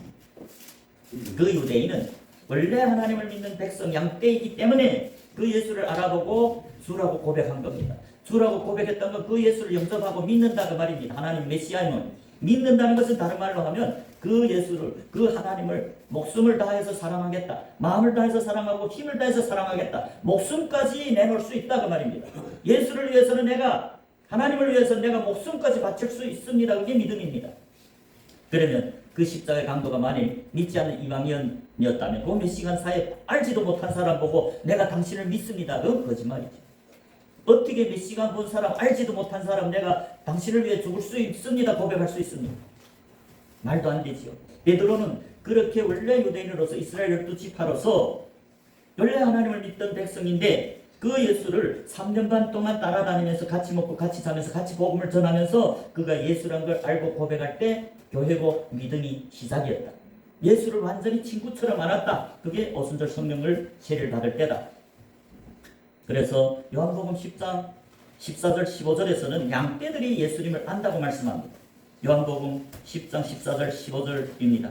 그 유대인은 원래 하나님을 믿는 백성 양떼이기 때문에 그 예수를 알아보고 주라고 고백한 겁니다. 주라고 고백했던 건 그 예수를 영접하고 믿는다 그 말입니다. 하나님 메시아임을 믿는다는 것은 다른 말로 하면 그 예수를, 그 하나님을 목숨을 다해서 사랑하겠다, 마음을 다해서 사랑하고 힘을 다해서 사랑하겠다, 목숨까지 내놓을 수 있다 그 말입니다. 예수를 위해서는 내가, 하나님을 위해서 내가 목숨까지 바칠 수 있습니다. 그게 믿음입니다. 그러면 그 십자가의 강도가 만일 믿지 않는 이방인이었다면 그 몇 시간 사이에 알지도 못한 사람 보고 내가 당신을 믿습니다. 그건 거짓말이죠. 어떻게 몇 시간 본 사람, 알지도 못한 사람 내가 당신을 위해 죽을 수 있습니다 고백할 수 있습니다. 말도 안 되지요. 베드로는 그렇게 원래 유대인으로서 이스라엘 12지파로서 원래 하나님을 믿던 백성인데 그 예수를 3년 반 동안 따라다니면서 같이 먹고 같이 자면서 같이 복음을 전하면서 그가 예수란 걸 알고 고백할 때 교회고 믿음이 시작이었다. 예수를 완전히 친구처럼 알았다. 그게 오순절 성령을 세례를 받을 때다. 그래서 요한복음 10장 14절 15절에서는 양떼들이 예수님을 안다고 말씀합니다. 요한복음 10장 14절 15절입니다.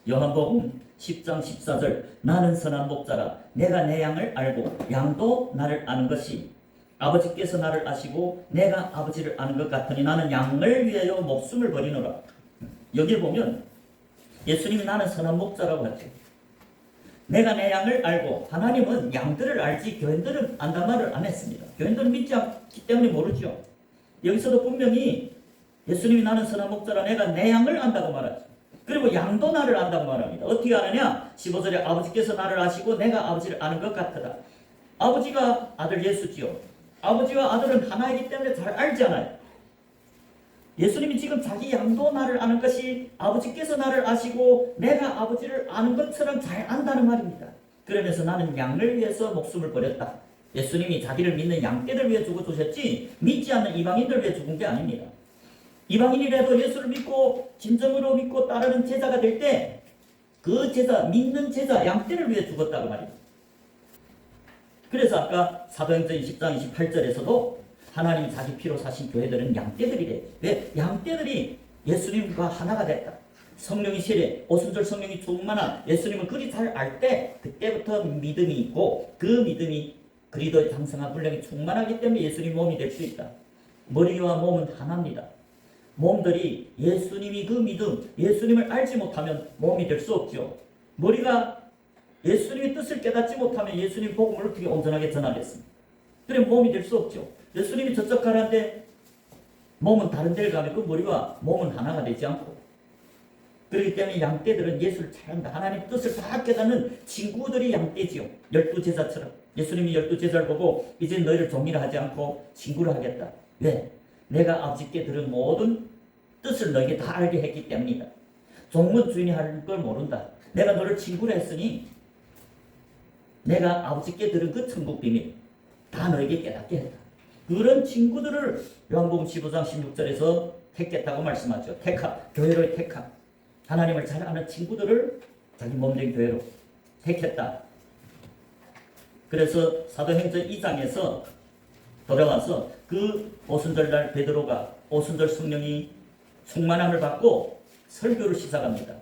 요한복음 10장 14절 나는 선한 목자라 내가 내 양을 알고 양도 나를 아는 것이 아버지께서 나를 아시고 내가 아버지를 아는 것 같으니 나는 양을 위하여 목숨을 버리노라. 여기 보면 예수님이 나는 선한 목자라고 하죠. 내가 내 양을 알고, 하나님은 양들을 알지 교인들은 안다 말을 안 했습니다. 교인들은 믿지 않기 때문에 모르죠. 여기서도 분명히 예수님이 나는 선한 목자라 내가 내 양을 안다고 말하죠. 그리고 양도 나를 안다고 말합니다. 어떻게 아느냐? 15절에 아버지께서 나를 아시고 내가 아버지를 아는 것 같다. 아버지가 아들 예수지요. 아버지와 아들은 하나이기 때문에 잘 알잖아요. 예수님이 지금 자기 양도 나를 아는 것이 아버지께서 나를 아시고 내가 아버지를 아는 것처럼 잘 안다는 말입니다. 그러면서 나는 양을 위해서 목숨을 버렸다. 예수님이 자기를 믿는 양떼들 위해 죽어주셨지 믿지 않는 이방인들 위해 죽은 게 아닙니다. 이방인이라도 예수를 믿고 진정으로 믿고 따르는 제자가 될 때 그 제자, 믿는 제자 양떼를 위해 죽었다고 말입니다. 그래서 아까 사도행전 20장 28절에서도 하나님이 자기 피로 사신 교회들은 양떼들이래. 왜? 양떼들이 예수님과 하나가 됐다. 성령이 세례, 오순절 성령이 충만한 예수님을 그리 잘 알 때 그때부터 믿음이 있고 그 믿음이 그리스도의 장성한 분량이 충만하기 때문에 예수님 몸이 될 수 있다. 머리와 몸은 하나입니다. 몸들이 예수님이 그 믿음, 예수님을 알지 못하면 몸이 될 수 없죠. 머리가 예수님의 뜻을 깨닫지 못하면 예수님 복음을 어떻게 온전하게 전하겠습니까? 그래 몸이 될 수 없죠. 예수님이 저쪽 가라는데 몸은 다른 데를 가면 그 머리와 몸은 하나가 되지 않고, 그렇기 때문에 양떼들은 예수를 잘 안다. 하나님의 뜻을 다 깨닫는 친구들이 양떼지요. 12제자처럼 예수님이 12제자를 보고 이제 너희를 종이라 하지 않고 친구를 하겠다. 왜? 내가 아버지께 들은 모든 뜻을 너에게 다 알게 했기 때문이다. 종문 주인이 하는 걸 모른다. 내가 너를 친구라 했으니 내가 아버지께 들은 그 천국 비밀 다 너에게 깨닫게 했다. 그런 친구들을 요한복음 15장 16절에서 택했다고 말씀하죠. 택함, 교회로의 택함. 하나님을 잘 아는 친구들을 자기 몸된 교회로 택했다. 그래서 사도행전 2장에서 돌아와서 그 오순절날 베드로가 오순절 성령이 충만함을 받고 설교를 시작합니다.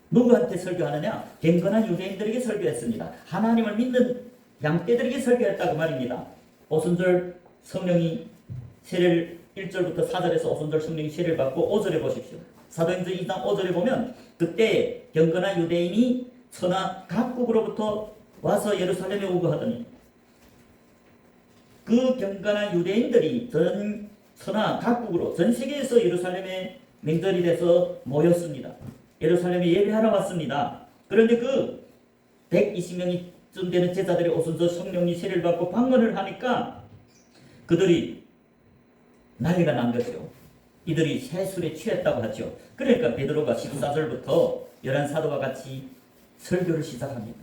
누구한테 설교하느냐? 경건한 유대인들에게 설교했습니다. 하나님을 믿는 양떼들에게 설교했다고 말입니다. 오순절 성령이 세례를 1절부터 4절에서 오순절 성령이 세례를 받고 5절에 보십시오. 사도행전 2장 5절에 보면 그때 경건한 유대인이 천하 각국으로부터 와서 예루살렘에 오고 하더니 그 경건한 유대인들이 전 천하 각국으로 전 세계에서 예루살렘에 맹절이 돼서 모였습니다. 예루살렘에 예배하러 왔습니다. 그런데 그 120명이쯤 되는 제자들이 오순절 성령이 세례를 받고 방문을 하니까 그들이 난리가 난 거죠. 이들이 새술에 취했다고 하죠. 그러니까 베드로가 14절부터 11사도와 같이 설교를 시작합니다.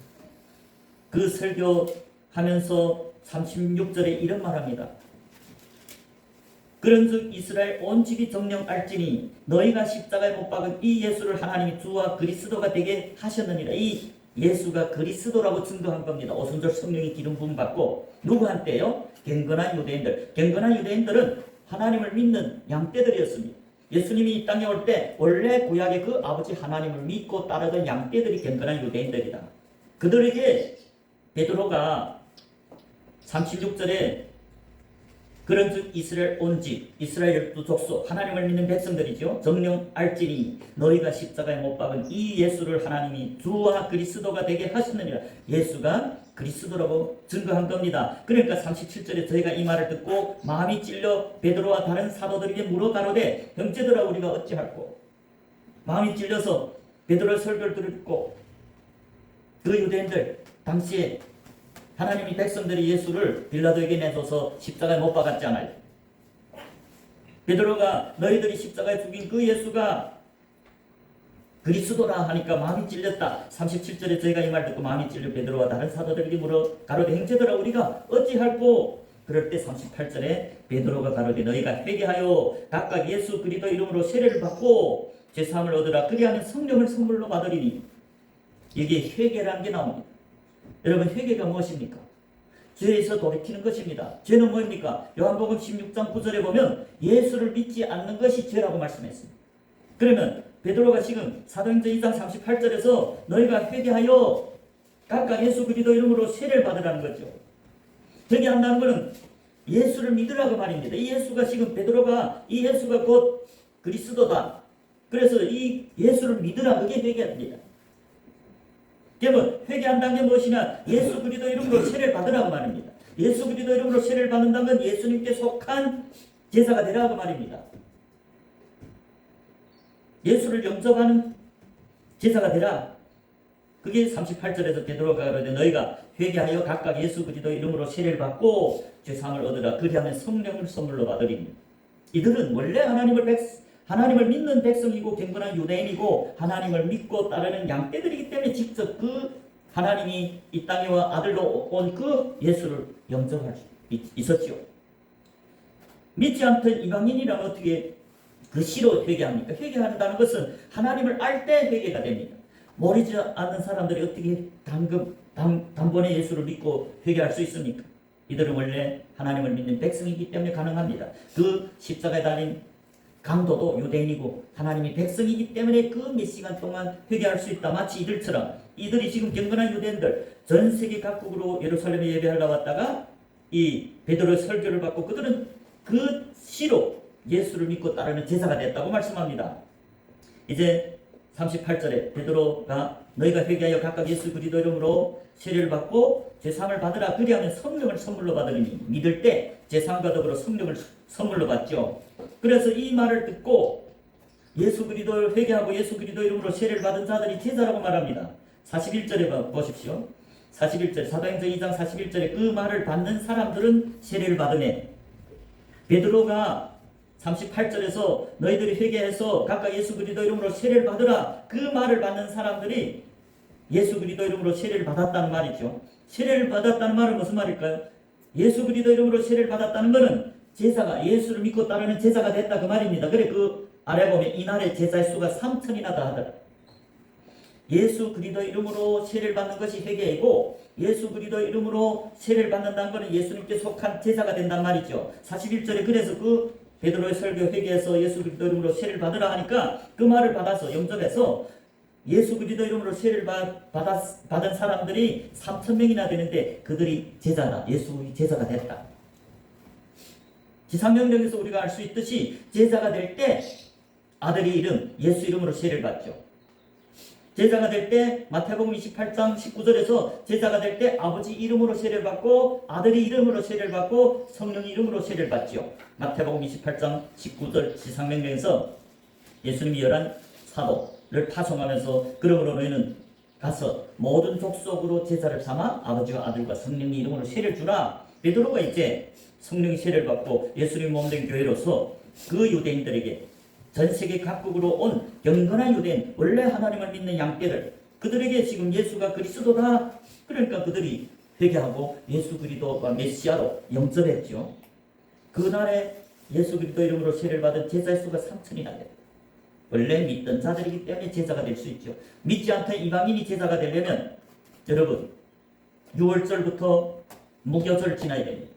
그 설교하면서 36절에 이런 말합니다. 그런즉 이스라엘 온 집이 정령 알지니 너희가 십자가에 못 박은 이 예수를 하나님이 주와 그리스도가 되게 하셨느니라. 이 예수가 그리스도라고 증거한 겁니다. 오순절 성령이 기름 부음 받고 누구한테요? 경건한 유대인들. 경건한 유대인들은 하나님을 믿는 양떼들이었습니다. 예수님이 이 땅에 올 때 원래 구약의 그 아버지 하나님을 믿고 따르던 양떼들이 경건한 유대인들이다. 그들에게 베드로가 36절에 그런즉 이스라엘 온 집, 이스라엘 두 족속, 하나님을 믿는 백성들이죠. 정령 알지니 너희가 십자가에 못 박은 이 예수를 하나님이 주와 그리스도가 되게 하셨느니라. 예수가 그리스도라고 증거한 겁니다. 그러니까 37절에 저희가 이 말을 듣고 마음이 찔려 베드로와 다른 사도들에게 물어 가로되 형제들아 우리가 어찌할꼬. 마음이 찔려서 베드로의 설교를 듣고 그 유대인들 당시에 하나님이 백성들이 예수를 빌라도에게 내줘서 십자가에 못 박았잖아요. 베드로가 너희들이 십자가에 죽인 그 예수가 그리스도라 하니까 마음이 찔렸다. 37절에 저희가 이 말 듣고 마음이 찔려 베드로와 다른 사도들에게 물어 가로되 형제들아 우리가 어찌할꼬. 그럴 때 38절에 베드로가 가로되 너희가 회개하여 각각 예수 그리스도 이름으로 세례를 받고 제사함을 얻으라. 그리하면 성령을 선물로 받으리니. 이게 회개라는 게 나옵니다. 여러분 회개가 무엇입니까? 죄에서 돌이키는 것입니다. 죄는 뭐입니까? 요한복음 16장 9절에 보면 예수를 믿지 않는 것이 죄라고 말씀했습니다. 그러면 베드로가 지금 사도행전 2장 38절에서 너희가 회개하여 각각 예수 그리스도 이름으로 세례를 받으라는 거죠. 회개한다는 것은 예수를 믿으라고 말입니다. 이 예수가 지금 베드로가 이 예수가 곧 그리스도다. 그래서 이 예수를 믿으라. 그게 회개입니다. 그러면 회개한다는 게 무엇이냐? 예수 그리스도 이름으로 세례를 받으라고 말입니다. 예수 그리스도 이름으로 세례를 받는다면 예수님께 속한 제사가 되라고 말입니다. 예수를 영접하는 제사가 되라. 그게 38절에서 베드로가 그러되 너희가 회개하여 각각 예수 그리스도 이름으로 세례를 받고 죄사함을 얻으라. 그리하면 성령을 선물로 받으리니. 이들은 원래 하나님을 믿는 백성이고 경건한 유대인이고 하나님을 믿고 따르는 양떼들이기 때문에 직접 그 하나님이 이 땅에 와 아들로 온 그 예수를 영접할 수 있었지요. 믿지 않던 이방인이라면 어떻게 그 시로 회개합니까? 회개한다는 것은 하나님을 알 때 회개가 됩니다. 모르지 않는 사람들이 어떻게 단번에 예수를 믿고 회개할 수 있습니까? 이들은 원래 하나님을 믿는 백성이기 때문에 가능합니다. 그 십자가에 달린 강도도 유대인이고 하나님이 백성이기 때문에 그 몇 시간 동안 회개할 수 있다. 마치 이들처럼 이들이 지금 경건한 유대인들 전 세계 각국으로 예루살렘에 예배하러 왔다가 이 베드로의 설교를 받고 그들은 그 시로 예수를 믿고 따르는 제사가 됐다고 말씀합니다. 이제 38절에 베드로가 너희가 회개하여 각각 예수 그리스도 이름으로 세례를 받고 제사함을 받으라. 그리하면 성령을 선물로 받으리니. 믿을 때 제사함과 더불어 성령을 선물로 받죠. 그래서 이 말을 듣고 예수 그리스도를 회개하고 예수 그리스도 이름으로 세례를 받은 자들이 제자라고 말합니다. 41절에 보십시오. 41절 사도행전 2장 41절에 그 말을 받는 사람들은 세례를 받으네. 베드로가 38절에서 너희들이 회개해서 각각 예수 그리스도 이름으로 세례를 받으라. 그 말을 받는 사람들이 예수 그리스도 이름으로 세례를 받았다는 말이죠. 세례를 받았다는 말은 무슨 말일까요? 예수 그리스도 이름으로 세례를 받았다는 것은 제사가 예수를 믿고 따르는 제사가 됐다 그 말입니다. 그래 그 아래 보면 이날의 제사의 수가 3,000이나 다 하더라. 예수 그리스도 이름으로 세례를 받는 것이 회개이고 예수 그리스도 이름으로 세례를 받는다는 것은 예수님께 속한 제사가 된단 말이죠. 41절에 그래서 그 베드로의 설교 회개해서 예수 그리스도 이름으로 세례를 받으라 하니까 그 말을 받아서 영접해서 예수 그리스도 이름으로 세례를 받은 사람들이 3,000명이나 되는데 그들이 제자다. 예수의 제자가 됐다. 지상명령에서 우리가 알 수 있듯이 제자가 될 때 아들의 이름 예수 이름으로 세례를 받죠. 제자가 될 때 마태복음 28장 19절에서 제자가 될 때 아버지 이름으로 세례를 받고 아들의 이름으로 세례를 받고 성령 이름으로 세례를 받죠. 마태복음 28장 19절 지상명령에서 예수님이 11 사도를 파송하면서 그러므로 너희는 가서 모든 족속으로 제자를 삼아 아버지와 아들과 성령의 이름으로 세례를 주라. 베드로가 이제 성령의 세례를 받고 예수님 몸된 교회로서 그 유대인들에게 전 세계 각국으로 온 경건한 유대인 원래 하나님을 믿는 양떼들 그들에게 지금 예수가 그리스도다. 그러니까 그들이 회개하고 예수 그리스도가 메시아로 영접했죠. 그날에 예수 그리스도 이름으로 세례를 받은 제자의 수가 3,000이나 됩니다. 원래 믿던 자들이기 때문에 제자가 될 수 있죠. 믿지 않던 이방인이 제자가 되려면 여러분 6월절부터 무교절을 지나야 됩니다.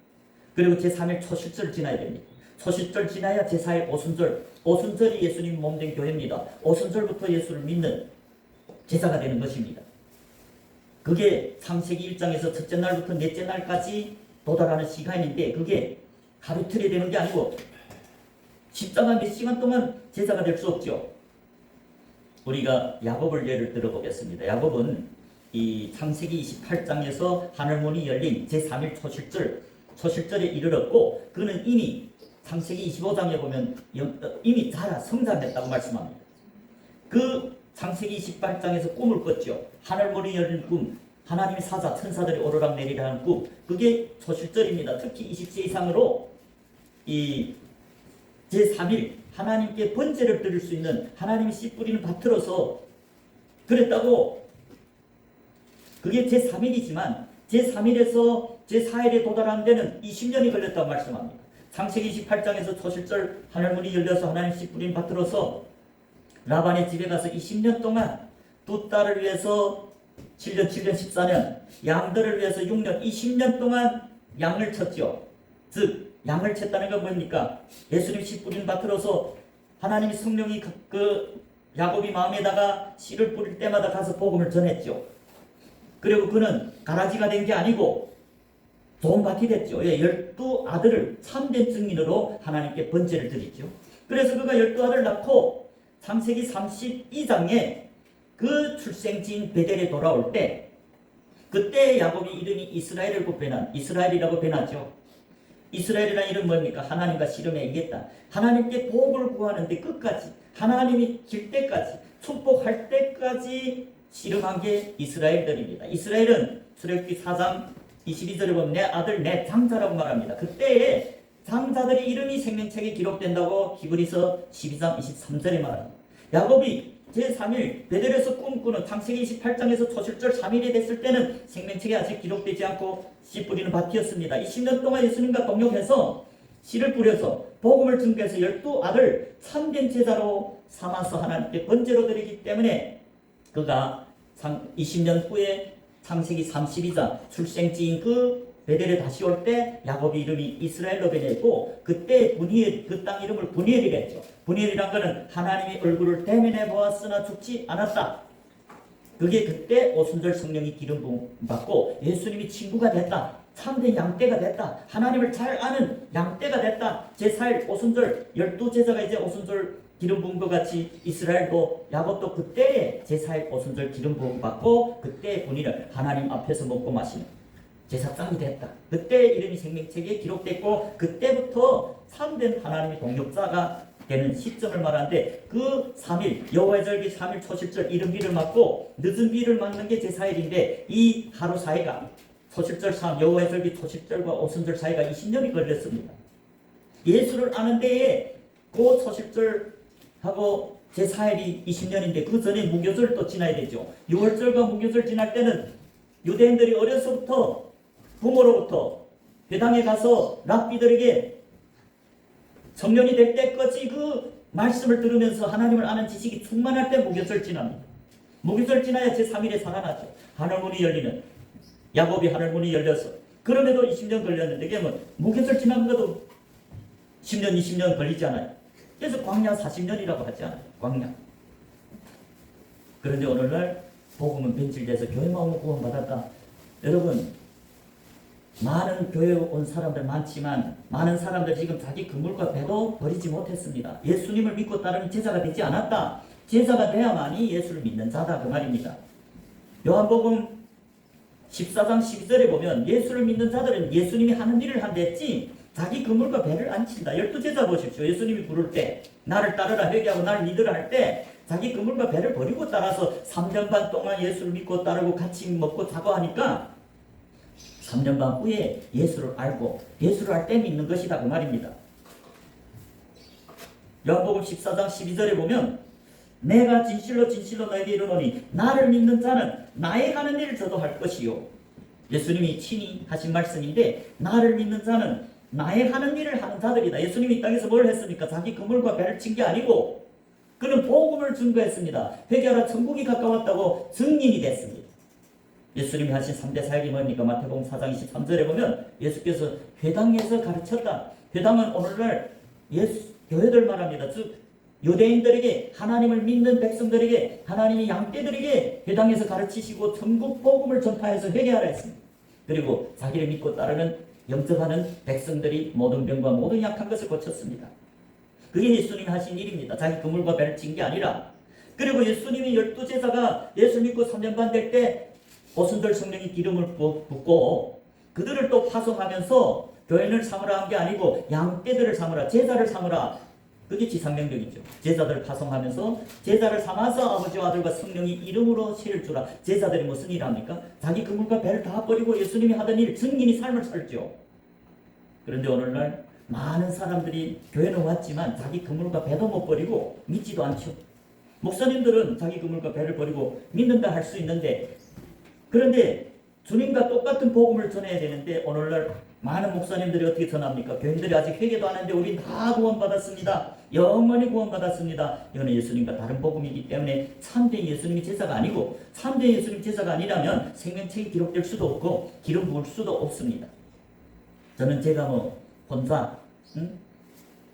그리고 제3일 초실절을 지나야 됩니다. 초실절 지나야 제4일 오순절. 오순절이 예수님 몸된 교회입니다. 오순절부터 예수를 믿는 제사가 되는 것입니다. 그게 창세기 1장에서 첫째 날부터 넷째 날까지 도달하는 시간인데 그게 하루 이틀이 되는 게 아니고 십자가 몇 시간 동안 제사가 될 수 없죠. 우리가 야곱을 예를 들어보겠습니다. 야곱은 이 창세기 28장에서 하늘문이 열린 제3일 초실절에 이르렀고 그는 이미 창세기 25장에 보면 이미 자라 성장했다고 말씀합니다. 그 창세기 28장에서 꿈을 꿨죠. 하늘문이 열린 꿈, 하나님의 사자, 천사들이 오르락내리락 하는 꿈, 그게 초실절입니다. 특히 20세 이상으로 이 제3일 하나님께 번제를 드릴 수 있는 하나님이 씨 뿌리는 밭으로서 그랬다고. 그게 제3일이지만 제3일에서 제4일에 도달하는 데는 20년이 걸렸다고 말씀합니다. 창세기 28장에서 초실절 하늘문이 열려서 하나님 씨 뿌린 밭으로서 라반의 집에 가서 20년 동안 두 딸을 위해서 7년 14년, 양들을 위해서 6년 20년 동안 양을 쳤죠. 즉 양을 쳤다는 건 뭡니까? 예수님 씨 뿌린 밭으로서 하나님이 성령이 그 야곱이 마음에다가 씨를 뿌릴 때마다 가서 복음을 전했죠. 그리고 그는 가라지가 된 게 아니고 좋은 밭이 됐죠. 12아들을 참된 증인으로 하나님께 번제를 드리죠. 그래서 그가 12아들 낳고 창세기 32장에 그 출생지인 베델에 돌아올 때 그때 야곱이 이름이 이스라엘이라고 변하죠. 이스라엘이라는 이름 뭡니까? 하나님과 씨름에 이겼다. 하나님께 복을 구하는데 끝까지 하나님이 길 때까지 축복할 때까지 씨름한 게 이스라엘들입니다. 이스라엘은 출애굽기 4장 22절에 보면 내 아들 내 장자라고 말합니다. 그때에 장자들의 이름이 생명책에 기록된다고 히브리서 12장 23절에 말합니다. 야곱이 제3일 베델에서 꿈꾸는 창세기 28장에서 초실절 3일이 됐을 때는 생명책에 아직 기록되지 않고 씨 뿌리는 밭이었습니다. 20년 동안 예수님과 동역해서 씨를 뿌려서 복음을 증거해서 12아들 참된 제자로 삼아서 하나님께 번제로 드리기 때문에 그가 20년 후에 창세기 32장 출생지인 그 베델에 다시 올 때 야곱의 이름이 이스라엘로 변했고 그때 그 땅 이름을 분이엘이라 했죠. 분이엘이란 것은 하나님의 얼굴을 대면해 보았으나 죽지 않았다. 그게 그때 오순절 성령이 기름 부음 받고 예수님이 친구가 됐다. 참된 양떼가 됐다. 하나님을 잘 아는 양떼가 됐다. 제4일 오순절 12제자가 이제 오순절 기름 부은 것 같이 이스라엘도 야곱도 그때에 제4일 오순절 기름 부음 받고 그때 분이를 하나님 앞에서 먹고 마시는 제사장이 됐다. 그때 이름이 생명책에 기록됐고 그때부터 참된 하나님의 동역자가 되는 시점을 말하는데 그 3일 여호와의 절기 3일 초실절 이른 비를 맞고 늦은 비를 맞는 게 제4일인데 이 하루 사이가 초실절 3 여호와의 절기 초실절과 오순절 사이가 20년이 걸렸습니다. 예수를 아는 데에 그 초실절하고 제4일이 20년인데 그 전에 무교절도 지나야 되죠. 6월절과 무교절 지날 때는 유대인들이 어려서부터 부모로부터 회당에 가서 랍비들에게 청년이 될 때까지 그 말씀을 들으면서 하나님을 아는 지식이 충만할 때 무교절 지납니다. 무교절 지나야 제3일에 살아나죠. 하늘문이 열리는 야곱이 하늘문이 열려서 그럼에도 20년 걸렸는데 그러면 무교절 지난 것도 10년 20년 걸리지 않아요. 그래서 광야 40년이라고 하지 않아요. 광야. 그런데 오늘날 복음은 변질돼서 교회 마음을 구원받았다. 여러분 많은 교회에 온 사람들 많지만 많은 사람들 지금 자기 그물과 배도 버리지 못했습니다. 예수님을 믿고 따르는 제자가 되지 않았다. 제자가 돼야만이 예수를 믿는 자다 그 말입니다. 요한복음 14장 12절에 보면 예수를 믿는 자들은 예수님이 하는 일을 한다 했지 자기 그물과 배를 안 친다. 12제자 보십시오. 예수님이 부를 때 나를 따르라 회개하고 나를 믿으라 할 때 자기 그물과 배를 버리고 따라서 3년 반 동안 예수를 믿고 따르고 같이 먹고 자고 하니까 3년 반 후에 예수를 알고 예수를 알 때 믿는 것이다 그 말입니다. 요한복음 14장 12절에 보면 내가 진실로 진실로 너에게 이르노니 나를 믿는 자는 나의 하는 일을 저도 할 것이요. 예수님이 친히 하신 말씀인데 나를 믿는 자는 나의 하는 일을 하는 자들이다. 예수님이 이 땅에서 뭘 했습니까? 자기 그물과 배를 친 게 아니고 그는 복음을 증거했습니다. 회개하라 천국이 가까웠다고 증인이 됐습니다. 예수님이 하신 3대 사역이 뭡니까? 마태복음 4장 23절에 보면 예수께서 회당에서 가르쳤다. 회당은 오늘날 교회들 말합니다. 즉 유대인들에게, 하나님을 믿는 백성들에게, 하나님이 양떼들에게 회당에서 가르치시고 천국 복음을 전파해서 회개하라 했습니다. 그리고 자기를 믿고 따르는 영접하는 백성들이 모든 병과 모든 약한 것을 고쳤습니다. 그게 예수님이 하신 일입니다. 자기 그물과 배를 친 게 아니라. 그리고 예수님이 12제자가 예수 믿고 3년 반 될 때 오순절 성령이 기름을 붓고 그들을 또 파송하면서 교인을 삼으라 한 게 아니고 양떼들을 삼으라, 제자를 삼으라. 그게 지상명령이죠. 제자들을 파송하면서 제자를 삼아서 아버지와 아들과 성령이 이름으로 시를 주라. 제자들이 무슨 일을 합니까? 자기 그물과 배를 다 버리고 예수님이 하던 일, 증인이 삶을 살죠. 그런데 오늘날 많은 사람들이 교회는 왔지만 자기 그물과 배도 못 버리고 믿지도 않죠. 목사님들은 자기 그물과 배를 버리고 믿는다 할 수 있는데, 그런데 주님과 똑같은 복음을 전해야 되는데 오늘날 많은 목사님들이 어떻게 전합니까? 교인들이 아직 회개도 안 했는데 우린 다 구원받았습니다. 영원히 구원받았습니다. 이거는 예수님과 다른 복음이기 때문에 참된 예수님이 제자가 아니고, 참된 예수님 제자가 아니라면 생명책이 기록될 수도 없고 기름 부을 수도 없습니다. 저는 제가 혼자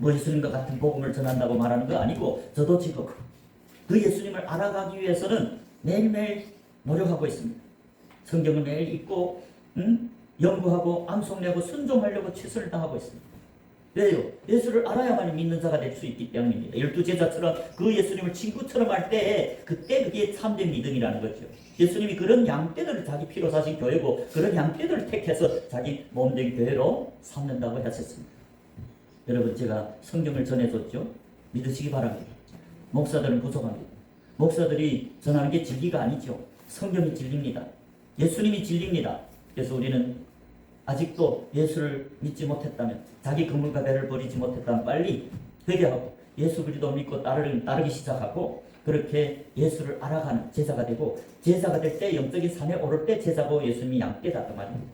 예수님과 같은 복음을 전한다고 말하는 거 아니고, 저도 지금 그 예수님을 알아가기 위해서는 매일매일 노력하고 있습니다. 성경을 매일 읽고 연구하고 암송내고 순종하려고 최선을 다하고 있습니다. 왜요? 예수를 알아야만 믿는 자가 될 수 있기 때문입니다. 12제자처럼 그 예수님을 친구처럼 할 때 그때 그게 참된 믿음이라는 거죠. 예수님이 그런 양떼들을 자기 피로 사신 교회고 그런 양떼들을 택해서 자기 몸된 교회로 삼는다고 하셨습니다. 여러분, 제가 성경을 전해줬죠? 믿으시기 바랍니다. 목사들은 부족합니다. 목사들이 전하는 게 진리가 아니죠. 성경이 진리입니다. 예수님이 진리입니다. 그래서 우리는 아직도 예수를 믿지 못했다면, 자기 그물과 배를 버리지 못했다면 빨리 회개하고 예수 그리스도 믿고 따르기 시작하고, 그렇게 예수를 알아가는 제자가 되고, 제자가 될 때 영적인 산에 오를 때 제자고 예수님이 양떼다 그 말입니다.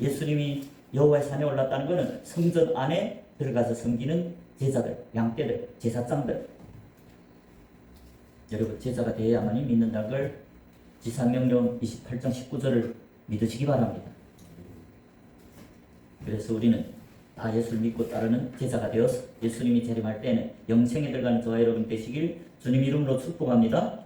예수님이 여호와의 산에 올랐다는 것은 성전 안에 들어가서 섬기는 제자들, 양떼들, 제사장들. 여러분, 제자가 되어야만이 믿는다는 걸 지상명령 28장 19절을 믿으시기 바랍니다. 그래서 우리는 다 예수를 믿고 따르는 제자가 되어서 예수님이 재림할 때는 영생에 들어가는 저와 여러분 되시길 주님 이름으로 축복합니다.